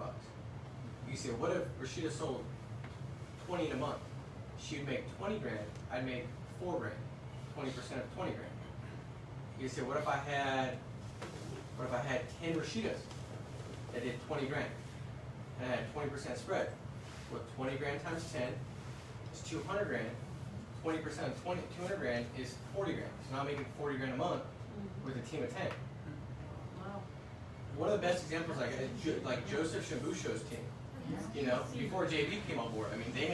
S1: You say, what if Rashida sold 20 in a month? She'd make 20 grand. I'd make 4 grand. 20% of 20 grand. You say, what if I had 10 Rashidas that did 20 grand and I had 20% spread? Well, 20 grand times 10 is 200 grand. 20% of 200 grand is 40 grand. So now I'm making 40 grand a month with a team of 10.
S2: Wow.
S1: One of the best examples like Joseph Shambusho's team. You know, before JV came on board, I mean, they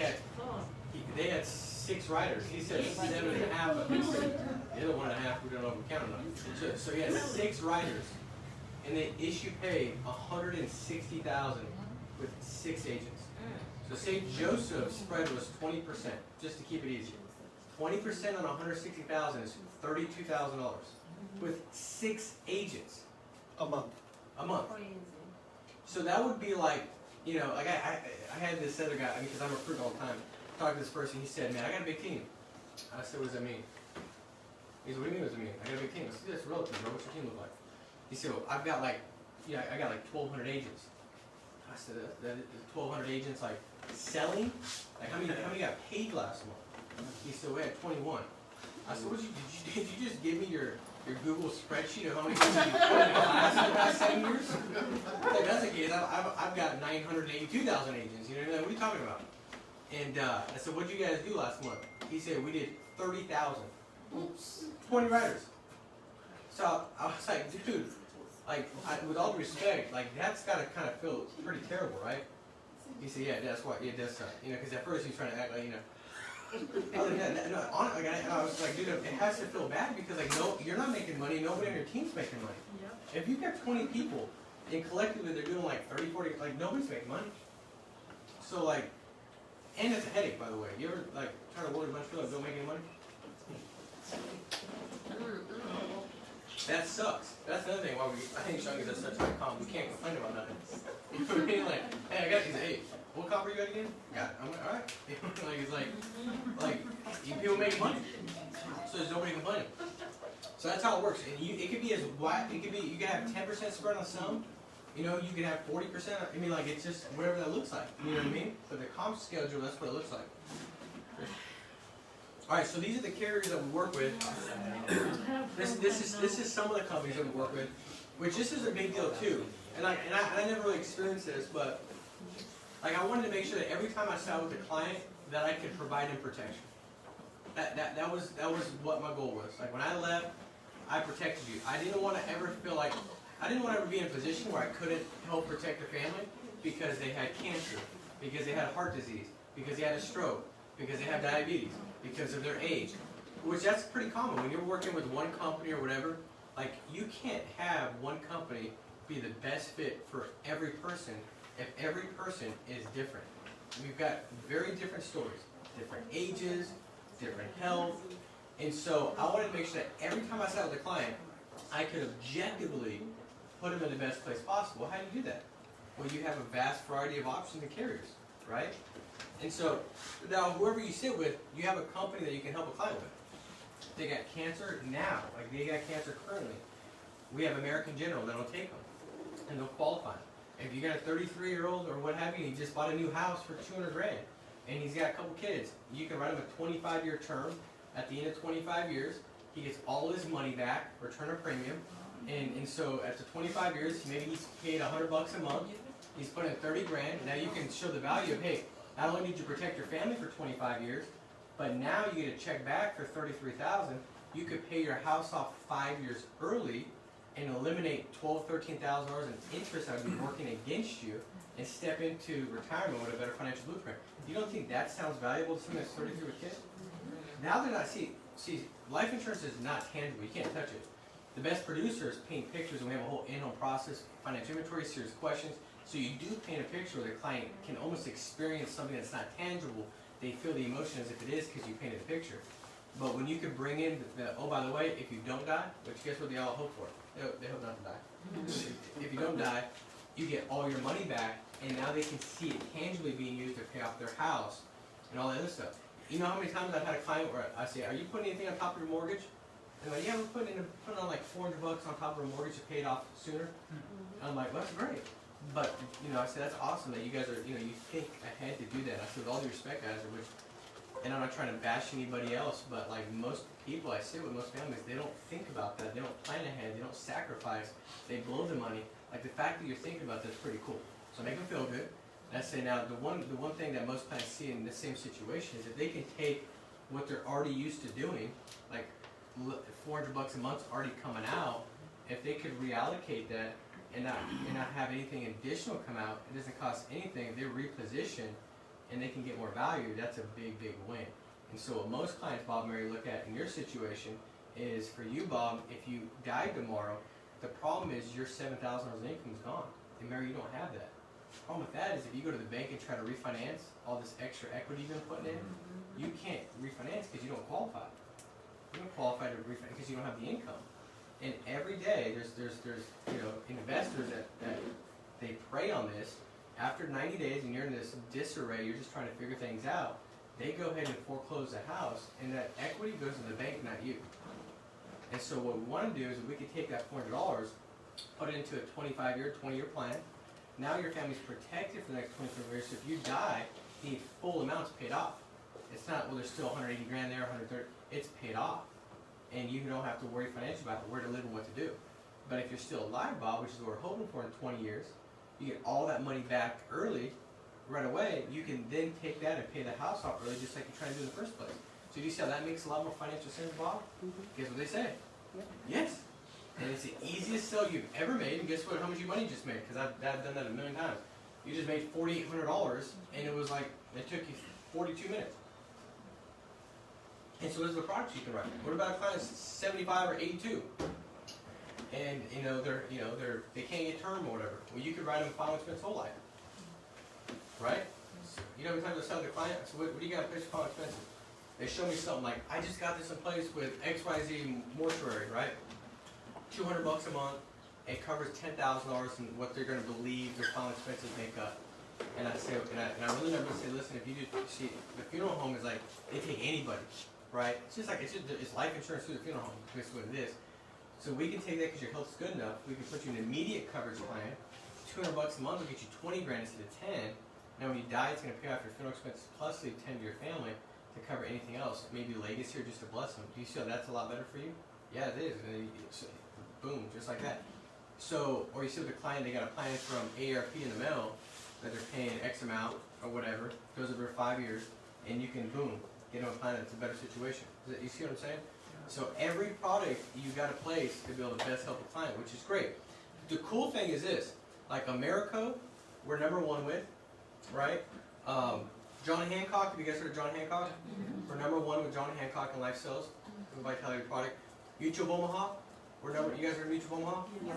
S1: had 6 riders. He said 7.5. But the other 1.5, we don't know if we count them. So he had 6 riders, and they pay $160,000 with 6 agents. So say Joseph's spread was 20%, just to keep it easy. 20% on $160,000 is $32,000 with 6 agents.
S4: A month.
S1: A month. So that would be like, you know, like I had this other guy, I mean, because I'm recruiting all the time, talking to this person, he said, man, I got a big team. I said, what does that mean? He said, what do you mean, what does it mean? I got a big team. I said, that's relative, bro. What's your team look like? He said, well, I got like 1,200 agents. I said, that 1,200 agents, like, selling? Like, how many got paid last month? He said, we had 21. I said, did you just give me your your Google spreadsheet of how many times you've put in class in the past 7 years? Like, that's the case. I've got 982,000 agents. You know what I mean? What are you talking about? And I said, what'd you guys do last month? He said, we did 30,000. 20 writers. So I was like, dude, like, with all due respect, like, that's got to kind of feel pretty terrible, right? He said, yeah, that's what, yeah, it does suck. You know, because at first he was trying to act like, you know. Other than that, no, honestly, I was like, dude, it has to feel bad because, like, no, you're not making money. Nobody on your team's making money. Yep. If you've got 20 people and collectively they're doing like 30, 40, like, nobody's making money. So, like, and it's a headache, by the way. You ever, like, try to work a bunch of people that don't make any money? That sucks. That's another thing why I think Shungies are such a high comp. We can't complain about nothing. You know what I mean? Like, hey, I got these. Hey, what comp are you at again? Yeah, I'm like, all right. Like, it's like people making money, so there's nobody complaining. So that's how it works. And it could be as wide. It could be you can have 10% spread on some. You know, you can have 40%. I mean, like, it's just whatever that looks like. You know what I mean? But the comp schedule, that's what it looks like. All right, so these are the carriers that we work with. This is some of the companies that we work with, which this is a big deal too. And I never really experienced this, but like I wanted to make sure that every time I sat with a client that I could provide him protection. That was what my goal was. Like when I left, I protected you. I didn't want to ever feel like I didn't want to ever be in a position where I couldn't help protect a family because they had cancer, because they had heart disease, because they had a stroke, because they have diabetes, because of their age, which that's pretty common. When you're working with one company or whatever, like you can't have one company be the best fit for every person if every person is different. We've got very different stories, different ages, different health, and so I wanted to make sure that every time I sat with a client, I could objectively put them in the best place possible. How do you do that? Well, you have a vast variety of options and carriers, right? And so, now whoever you sit with, you have a company that you can help a client with. They got cancer now, like they got cancer currently. We have American General that'll take them, and they'll qualify them. If you got a 33-year-old or what have you, and he just bought a new house for 200 grand, and he's got a couple kids, you can write him a 25-year term. At the end of 25 years, he gets all his money back, return of premium, and so after 25 years, maybe he's paid $100 a month. He's put in 30 grand. Now you can show the value of, hey, not only did you protect your family for 25 years, but now you get a check back for $33,000. You could pay your house off 5 years early and eliminate $12,000, $13,000 in interest that would be working against you and step into retirement with a better financial blueprint. You don't think that sounds valuable to someone that's 33 with kids? Now they're not, see, life insurance is not tangible. You can't touch it. The best producers paint pictures, and we have a whole in-home process, financial inventory, serious questions. So you do paint a picture where the client can almost experience something that's not tangible. They feel the emotion as if it is because you painted a picture. But when you can bring in oh, by the way, if you don't die, which guess what they all hope for? They hope not to die. If you don't die, you get all your money back, and now they can see it tangibly being used to pay off their house and all that other stuff. You know how many times I've had a client where I say, are you putting anything on top of your mortgage? And they're like, yeah, we're putting on like $400 on top of our mortgage to pay it off sooner. And I'm like, well, that's great. But, you know, I said, that's awesome that you guys are, you know, you think ahead to do that. I said, with all due respect, guys, and I'm not trying to bash anybody else, but like most people I sit with, most families, they don't think about that. They don't plan ahead. They don't sacrifice. They blow the money. Like the fact that you're thinking about that's pretty cool. So make them feel good. And I say now, the one thing that most clients see in the same situation is if they can take what they're already used to doing, like $400 a month's already coming out, if they could reallocate that and not have anything additional come out, it doesn't cost anything. If they reposition and they can get more value, that's a big, big win. And so what most clients, Bob and Mary, look at in your situation is for you, Bob, if you died tomorrow, the problem is your $7,000 in income is gone. And Mary, you don't have that. The problem with that is if you go to the bank and try to refinance all this extra equity you've been putting in, you can't refinance because you don't qualify. You don't qualify to refinance because you don't have the income. And every day there's you know, investors that they prey on this. After 90 days and you're in this disarray, you're just trying to figure things out, they go ahead and foreclose the house, and that equity goes to the bank, not you. And so what we want to do is we could take that $400, put it into a 25-year, 20-year plan. Now your family's protected for the next 25 years. So if you die, the full amount's paid off. It's not, well, there's still 180 grand there, 130. It's paid off. and you don't have to worry financially about where to live and what to do. But if you're still alive, Bob, which is what we're hoping for in 20 years, you get all that money back early, right away. You can then take that and pay the house off early, just like you're trying to do in the first place. So do you see how that makes a lot more financial sense, Bob? Guess what they say? Yes. And it's the easiest sale you've ever made, and guess what? How much money you just made? Because I've done that a million times. You just made $4,800, and it was like it took you 42 minutes. And so those are the products you can write. What about a client that's 75 or 82? And they can't get term or whatever. Well, you could write them final expense whole life, right? So, every time I tell the client, so what do you got to pay for final expenses? They show me something like, I just got this in place with XYZ mortuary, right? $200 a month. It covers $10,000 in what they're going to believe their final expenses make up. And I say, and I really never say, listen, if you do, see, the funeral home is like, they take anybody, right? It's life insurance through the funeral home. That's what it is. So we can take that because your health's good enough. We can put you in an immediate coverage plan. $200 a month will get you 20 grand instead of 10. Now when you die, it's going to pay off your funeral expenses plus leave 10 to your family to cover anything else. Maybe legacy or just to bless them. Do you see how that's a lot better for you? Yeah, it is. And boom, just like that. So, or you see with the client, they got a plan from AARP in the mail that they're paying X amount or whatever, goes over 5 years, and you can, boom, get them a plan that's a better situation. You see what I'm saying? So every product you got to place to be able to best help a client, which is great. The cool thing is this, like Americo, we're #1 with, right? John Hancock, have you guys heard of John Hancock? We're #1 with John Hancock in life sales, with Vitality product. Mutual of Omaha, you guys heard of Mutual of Omaha?
S2: Yes.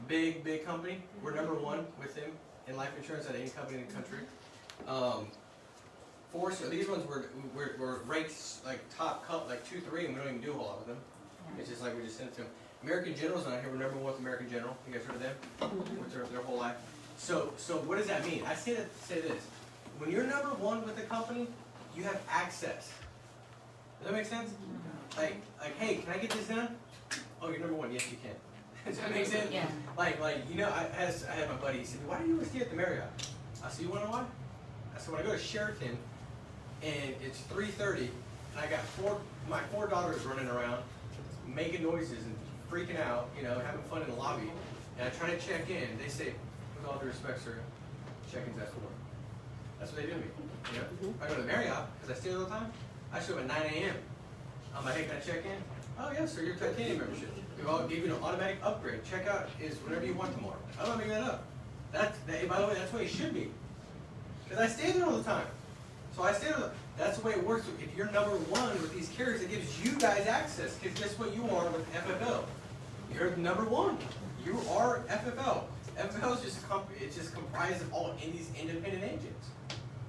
S1: Big company. We're #1 with them in life insurance at any company in the country. Forrester, these ones were ranked like top cup, like 2, 3, and we don't even do a whole lot with them. It's just like we just sent it to them. American General's on here. We're #1 with American General. You guys heard of them? With their whole life. So what does that mean? I say this. When you're #1 with a company, you have access. Does that make sense? Like, hey, can I get this done? Oh, you're #1. Yes, you can. Does that make sense?
S2: Yeah.
S1: I had my buddy. He said, why do you always stay at the Marriott? I said, you want to know why? I said, when I go to Sheraton, and it's 3:30, and I got my 4 daughters running around, making noises and freaking out, having fun in the lobby, and I try to check in. They say, with all due respect, sir, check-in's at 4. That's what they do to me. I go to the Marriott, because I stay there all the time. I show up at 9 a.m. I'm like, hey, can I check in? Oh, yes, sir, your titanium membership. We'll give you an automatic upgrade. Checkout is whenever you want tomorrow. I'm not making that up. By the way, that's what it should be. Because I stay there all the time. So I stay there. That's the way it works. If you're #1 with these carriers, it gives you guys access. Because guess what you are with FFL? You're #1. You are FFL. FFL is just comprised of all these independent agents,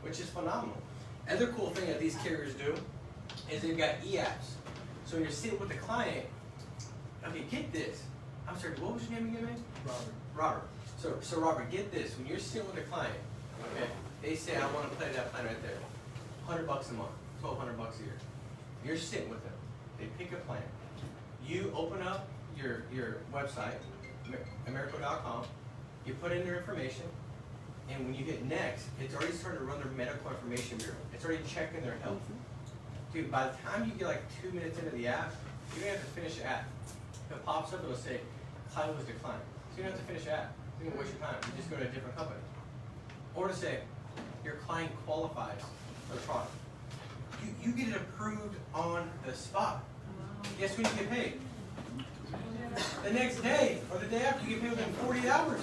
S1: which is phenomenal. Other cool thing that these carriers do is they've got e-apps. So when you're sitting with a client, okay, get this. I'm sorry, what was your name again, man? Robert. So Robert, get this. When you're sitting with a client, okay, they say, I want to play that plan right there. $100 a month, $1,200 a year. You're sitting with them. They pick a plan. You open up your website, Americo.com. You put in their information, and when you hit next, it's already started to run their medical information bureau. It's already checking their health. Dude, by the time you get like 2 minutes into the app, you don't have to finish the app. If it pops up, it'll say, client was declined. So you don't have to finish the app. You don't waste your time. You just go to a different company. Or to say, your client qualifies for the product. You get it approved on the spot. Guess when you get paid? The next day, or the day after, you get paid within 48 hours.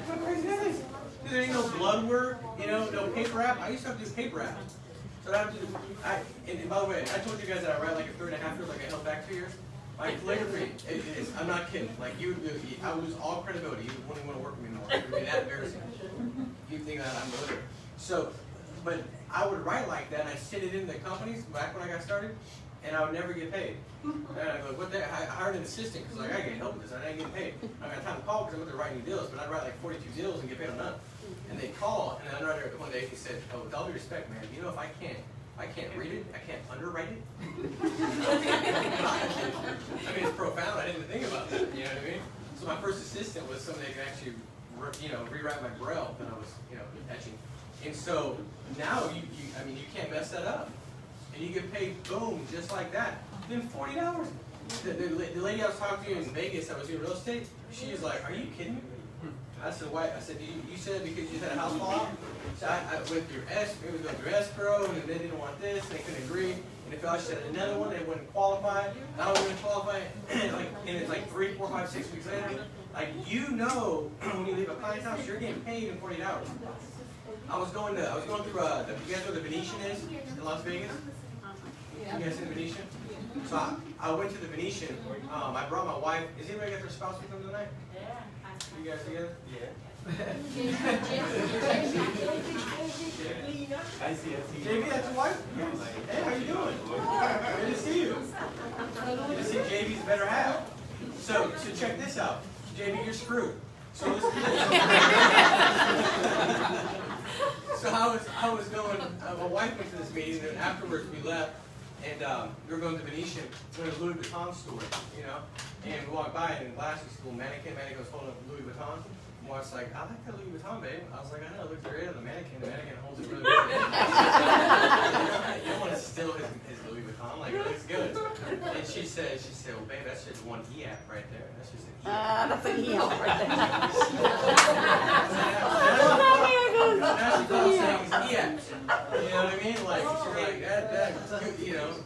S1: How crazy that is? Dude, there ain't no blood work, no paper app. I used to have to do paper apps. So I have to do, and by the way, I told you guys that I write like a 3.5 years, like I held back 2 years. My calligraphy, I'm not kidding. Like I would lose all credibility. You wouldn't want to work with me anymore. It would be that embarrassing. You think that I'm illiterate. So, but I would write like that, and I send it in the companies back when I got started, and I would never get paid. And I go, what the? I hired an assistant because like I get help with this, and I ain't getting paid. I got time to call because I'm out there writing deals, but I'd write like 42 deals and get paid on none. And they call, and the underwriter one day he said, "Oh, with all due respect, man, if I can't read it, I can't underwrite it." I mean, it's profound. I didn't think about that. You know what I mean? So my first assistant was somebody that could actually, rewrite my braille that I was, etching. And so now you can't mess that up, and you get paid boom just like that. Within 48 hours. The lady I was talking to in Vegas that was doing real estate, she was like, "Are you kidding me?" I said, "Why?" I said, "You said it because you had a house fall out?" So I went through it was going through escrow, and they didn't want this, and they couldn't agree. And if I said another one, they wouldn't qualify. I don't even qualify. And it's like 3, 4, 5, 6 weeks later. Like, you know, when you leave a client's house, you're getting paid in 48 hours. I was going through, you guys know where the Venetian is in Las Vegas? You guys in the Venetian? So I went to the Venetian. I brought my wife. Is anybody got their spouse with them tonight? Yeah. You guys together? Yeah. I see. JB, that's your wife? Yes. Hey, how you doing? Good to see you. Good to see JB's better half. So check this out. JB, you're screwed. So listen to this. So I was going, my wife went to this meeting, and afterwards we left, and we were going to Venetian, we went to Louis Vuitton store, you know, and we walked by, and in glasses school, mannequin was holding up Louis Vuitton. My wife's like, "I like that Louis Vuitton, babe." I was like, "I know, it looks great on the mannequin holds it really good." You don't want to steal his Louis Vuitton, like, it looks good. And she said, "Well, babe, that's just one E-app right there." That's just an E-app.
S4: That's an E-app right there.
S1: Now she calls things E-apps. You know what I mean? Like, she's like,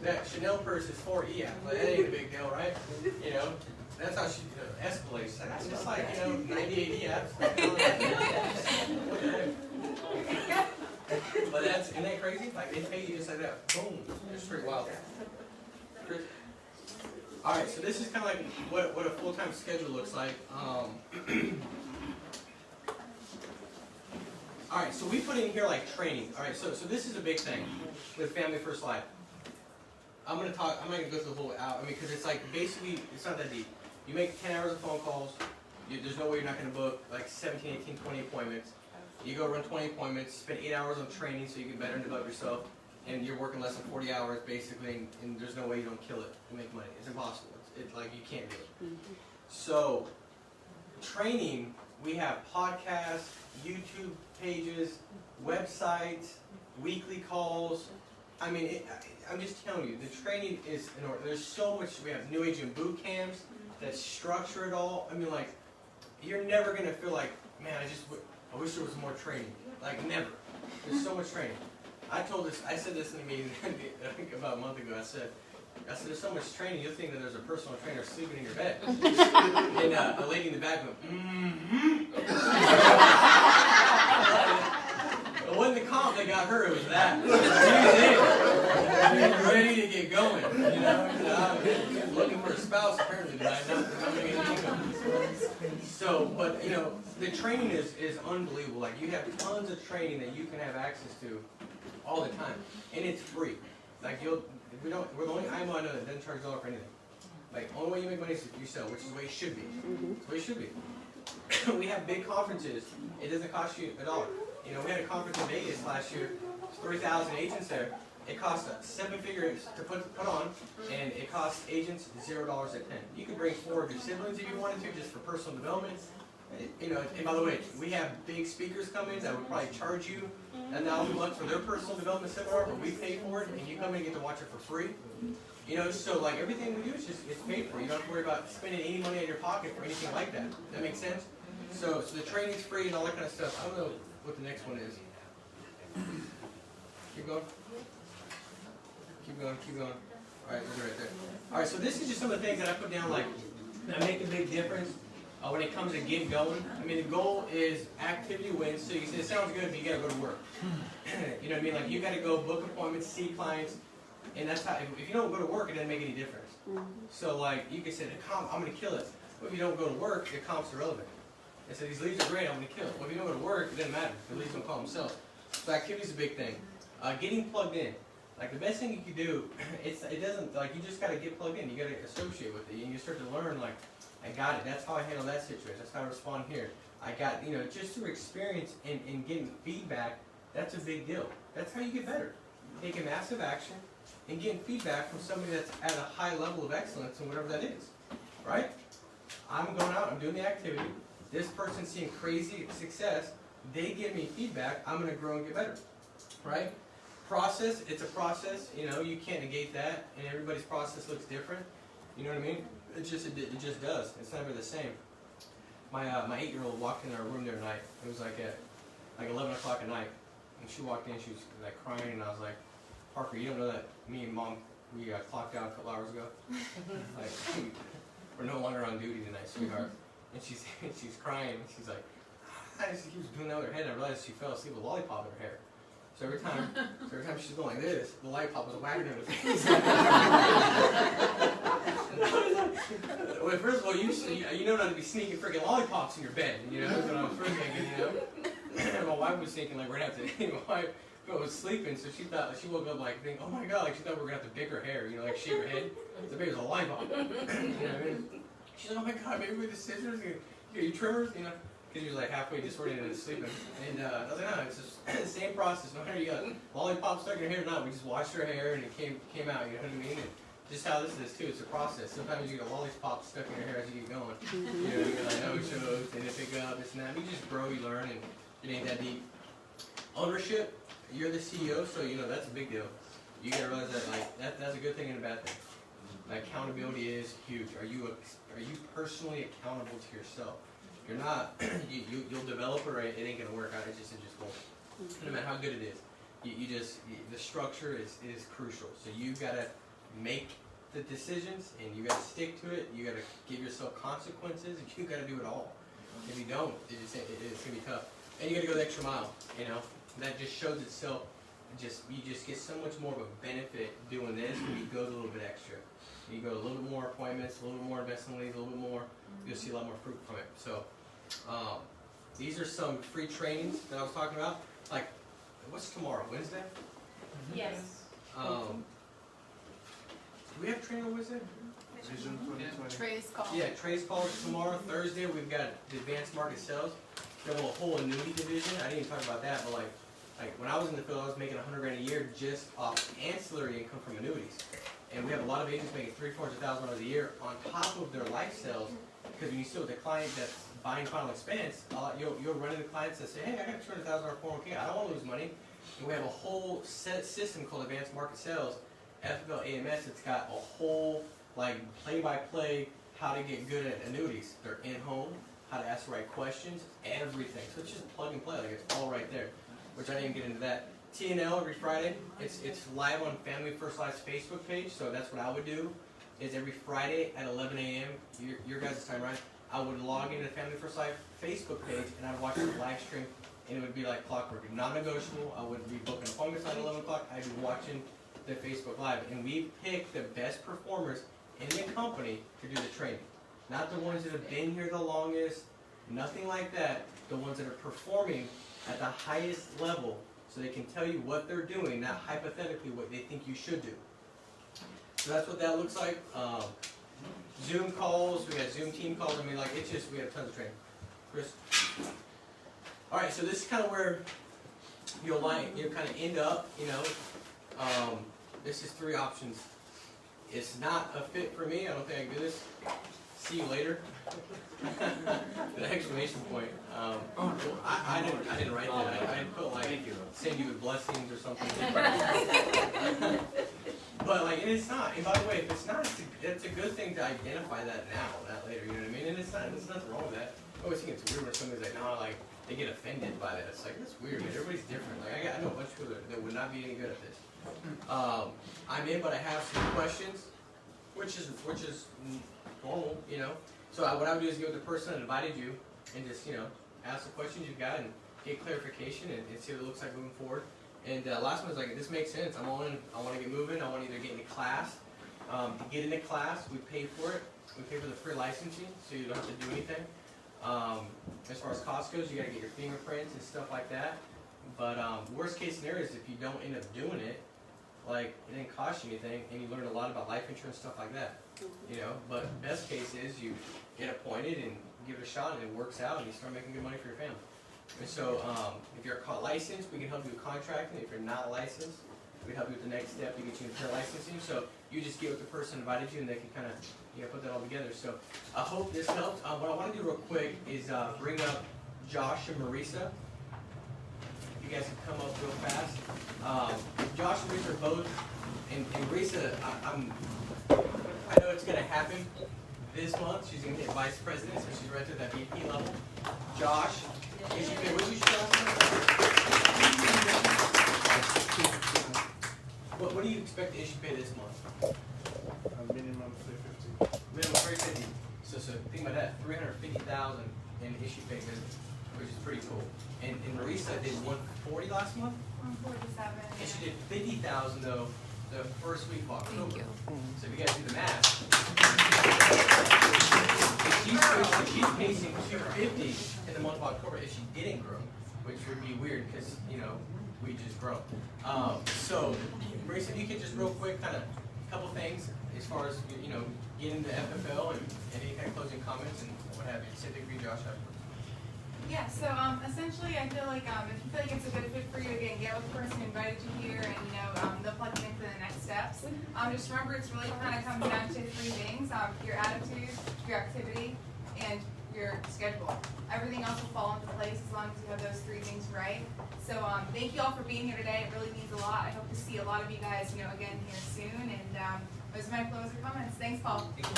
S1: that Chanel purse is 4 E-apps. Like, that ain't a big deal, right? You know? That's how she escalates. That's just like, 98 E-apps. What the heck? But isn't that crazy? Like, they pay you just like that. Boom. It's pretty wild. Alright, so this is kind of like what a full-time schedule looks like. Alright, so we put in here like training. Alright, so this is a big thing with Family First Life. I'm not going to go through the whole out, because it's like, basically, it's not that deep. You make 10 hours of phone calls, there's no way you're not going to book like 17, 18, 20 appointments. You go run 20 appointments, spend 8 hours on training so you can better develop yourself, and you're working less than 40 hours basically, and there's no way you don't kill it to make money. It's impossible. It's like, you can't do it. So, training, we have podcasts, YouTube pages, websites, weekly calls. I mean, I'm just telling you, the training is in order. There's so much. We have New Age and boot camps that structure it all. I mean, like, you're never going to feel like, man, I wish there was more training. Like, never. There's so much training. I said this in a meeting, I think about a month ago. I said, there's so much training, you'll think that there's a personal trainer sleeping in your bed. And the lady in the back went, mm-hmm. It wasn't the comp that got her, it was that. She was ready to get going. She was looking for a spouse apparently tonight, not getting an income. So, but the training is unbelievable. Like, you have tons of training that you can have access to all the time, and it's free. Like, we're the only IMO I know that doesn't charge $1 for anything. Like, the only way you make money is if you sell, which is the way it should be. It's the way it should be. We have big conferences. It doesn't cost you $1. We had a conference in Vegas last year. 3,000 agents there. It cost us 7 figures to put on, and it cost agents $0 at 10. You could bring 4 of your siblings if you wanted to, just for personal development. And by the way, we have big speakers come in that would probably charge you $1 a month for their personal development seminar, but we pay for it, and you come in and get to watch it for free. So like everything we do is it's paid for. You don't have to worry about spending any money out of your pocket for anything like that. That makes sense? So the training's free and all that kind of stuff. I don't know what the next one is. Keep going. Keep going. Alright, we're right there. Alright, so this is just some of the things that I put down, like, that make a big difference when it comes to getting going. I mean, the goal is activity wins. So you say, it sounds good, but you gotta go to work. You know what I mean? Like, you gotta go book appointments, see clients, and that's how, if you don't go to work, it doesn't make any difference. So, like, you can say, the comp, I'm gonna kill it. But if you don't go to work, the comp's irrelevant. They say, these leads are great, I'm gonna kill it. Well, if you don't go to work, it doesn't matter. The leads don't call themselves. So activity is a big thing. Getting plugged in. Like, the best thing you can do, it doesn't, like, you just gotta get plugged in. You gotta associate with it. And you start to learn, like, I got it. That's how I handle that situation. That's how I respond here. I got, just through experience and getting feedback, that's a big deal. That's how you get better. Taking massive action and getting feedback from somebody that's at a high level of excellence and whatever that is. Right? I'm going out, I'm doing the activity. This person's seeing crazy success. They give me feedback. I'm going to grow and get better. Right? process, it's a process, you know, you can't negate that, and everybody's process looks different, you know what I mean? It just does, it's never the same. My 8-year-old walked in our room the other night, it was like at 11 o'clock at night, and she walked in, she was like crying, and I was like, Parker, you don't know that me and Mom, we clocked out a couple hours ago? Like, we're no longer on duty tonight, sweetheart. And she's crying, and she's like, she keeps doing that with her head, and I realized she fell asleep with a lollipop in her hair. So every time she's going like this, the lollipop was whacking her in the face. Well, first of all, you know not to be sneaking freaking lollipops in your bed, you know, that's what I was first thinking, you know. My wife was thinking like we're gonna have to, my wife was sleeping, so she woke up like thinking, oh my god, like she thought we were gonna have to bake her hair, you know, like shave her head. The baby was a lollipop. You know what I mean? She's like, oh my god, maybe with the scissors, you trimmers, you know. Because she was like halfway disoriented and sleeping. And I was like, no, it's just the same process. No matter you got lollipop stuck in your hair or not, we just washed her hair and it came out, you know what I mean? And just how this is too, it's a process. Sometimes you get a lollipop stuck in your hair as you get going. You know, you get like no shows, and it pick up, this and that. You just grow, you learn, and it ain't that deep. Ownership, you're the CEO, so you know that's a big deal. You gotta realize that like that's a good thing and a bad thing. Like, accountability is huge. Are you personally accountable to yourself? You're not, you'll develop it, right? It ain't gonna work out. It just won't. No matter how good it is, the structure is crucial. So you gotta make the decisions, and you gotta stick to it. You gotta give yourself consequences. And you gotta do it all. If you don't, it's gonna be tough. And you gotta go the extra mile. You know, that just shows itself. You just get so much more of a benefit doing this when you go a little bit extra. You go to a little bit more appointments, a little bit more investment leads, a little bit more. You'll see a lot more fruit from it. So. These are some free trainings that I was talking about. Like, what's tomorrow? Wednesday?
S2: Yes.
S1: Do we have training on Wednesday?
S3: Vision 2020.
S2: Trey's call.
S1: Yeah, Trey's call is tomorrow. Thursday we've got the advanced market sales. We have a whole annuity division. I didn't even talk about that, but like when I was in the field, I was making $100,000 a year just off ancillary income from annuities. And we have a lot of agents making $300,000-$400,000 a year on top of their life sales. Because when you still with a client that's buying final expense, you'll run into clients that say, hey, I got a $200,000 401k, I don't want to lose money. And we have a whole system called Advanced Market Sales, FFL AMS. It's got a whole like play-by-play how to get good at annuities. They're in-home, how to ask the right questions, everything. So it's just plug and play, like it's all right there, which I didn't get into that. TNL every Friday, it's live on Family First Life's Facebook page, so that's what I would do. Is every Friday at 11 a.m. Your guys' time, right? I would log into the Family First Life Facebook page and I'd watch the live stream, and it would be like clockwork, non-negotiable. I would be booking appointments at 11 o'clock. I'd be watching the Facebook Live, and we pick the best performers in the company to do the training. Not the ones that have been here the longest, nothing like that. The ones that are performing at the highest level, so they can tell you what they're doing, not hypothetically what they think you should do. So that's what that looks like. Zoom calls, we got Zoom team calls. I mean, like, it's just, we have tons of training. Chris? All right, so this is kind of where you'll kind of end up, you know. This is 3 options. It's not a fit for me. I don't think I can do this. See you later. The exclamation point. I didn't write that. I didn't put like send you with blessings or something. But like, and it's not. And by the way, if it's not, it's a good thing to identify that now, not later. You know what I mean? And it's not. There's nothing wrong with that. I always think it's weird when somebody's like, no, like they get offended by that. It's like that's weird. Man. Everybody's different. Like I know a bunch of people that would not be any good at this. I'm in, but I have some questions, which is normal, you know. So what I would do is go with the person that invited you and just, you know, ask the questions you've got and get clarification and see what it looks like moving forward. And last one is like, this makes sense. I'm all in. I want to get moving. I want to either get into class. To get into class, we pay for it. We pay for the free licensing, so you don't have to do anything. As far as cost goes, you got to get your fingerprints and stuff like that. But worst case scenario is if you don't end up doing it, like it didn't cost you anything, and you learned a lot about life insurance, stuff like that. You know, but best case is you get appointed and give it a shot, and it works out, and you start making good money for your family. And so, if you're licensed, we can help you with contracting. If you're not licensed, we help you with the next step to get you into licensing. So you just get with the person who invited you, and they can kind of, you know, put that all together. So I hope this helps. What I want to do real quick is bring up Josh and Marisa. you guys can come up real fast. Josh and Risa are both, and Risa, I know it's gonna happen this month. She's gonna get vice president, so she's right to that VP level. Josh, issue pay, what did you what do you expect to issue pay this month?
S4: Minimum 350.
S1: Minimum 350. So think about that, 350,000 in issue pay business, which is pretty cool. And Marisa did 140 last month,
S2: 147.
S1: and she did 50,000 though the first week of October.
S2: Thank you.
S1: So if you guys do the math, if she's pacing 250 in the month of October if she didn't grow, which would be weird because we just grow. So Marisa, if you could just real quick, kind of a couple things as far as getting the FFL and any kind of closing comments and what have you. Same thing for you, Josh.
S5: Yeah, so essentially I feel like if you feel like it's a good fit for you, again, get with the person who invited you here and they'll plug you in for the next steps. Just remember it's really kind of comes down to three things, your attitude, your activity, and your schedule. Everything else will fall into place as long as you have those three things right. So thank you all for being here today. It really means a lot. I hope to see a lot of you guys again here soon, and those are my closing comments. Thanks, Paul.
S1: Thank you.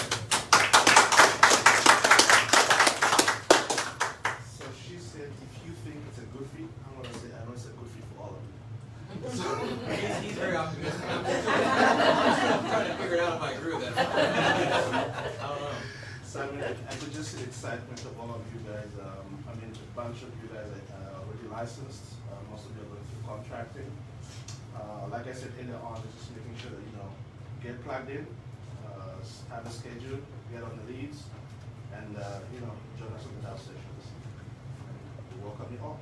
S4: So she said, if you think it's a good fit, I'm going to say, I know it's a good fit for all of you.
S1: He's very optimistic. I'm still trying to figure it out if I agree with that. I don't know.
S4: So I could just see the excitement of all of you guys. A bunch of you guys are already licensed. Most of you are going through contracting. Like I said earlier on, it's just making sure that get plugged in, have a schedule, get on the leads, and join us on the DAO sessions. We welcome you all.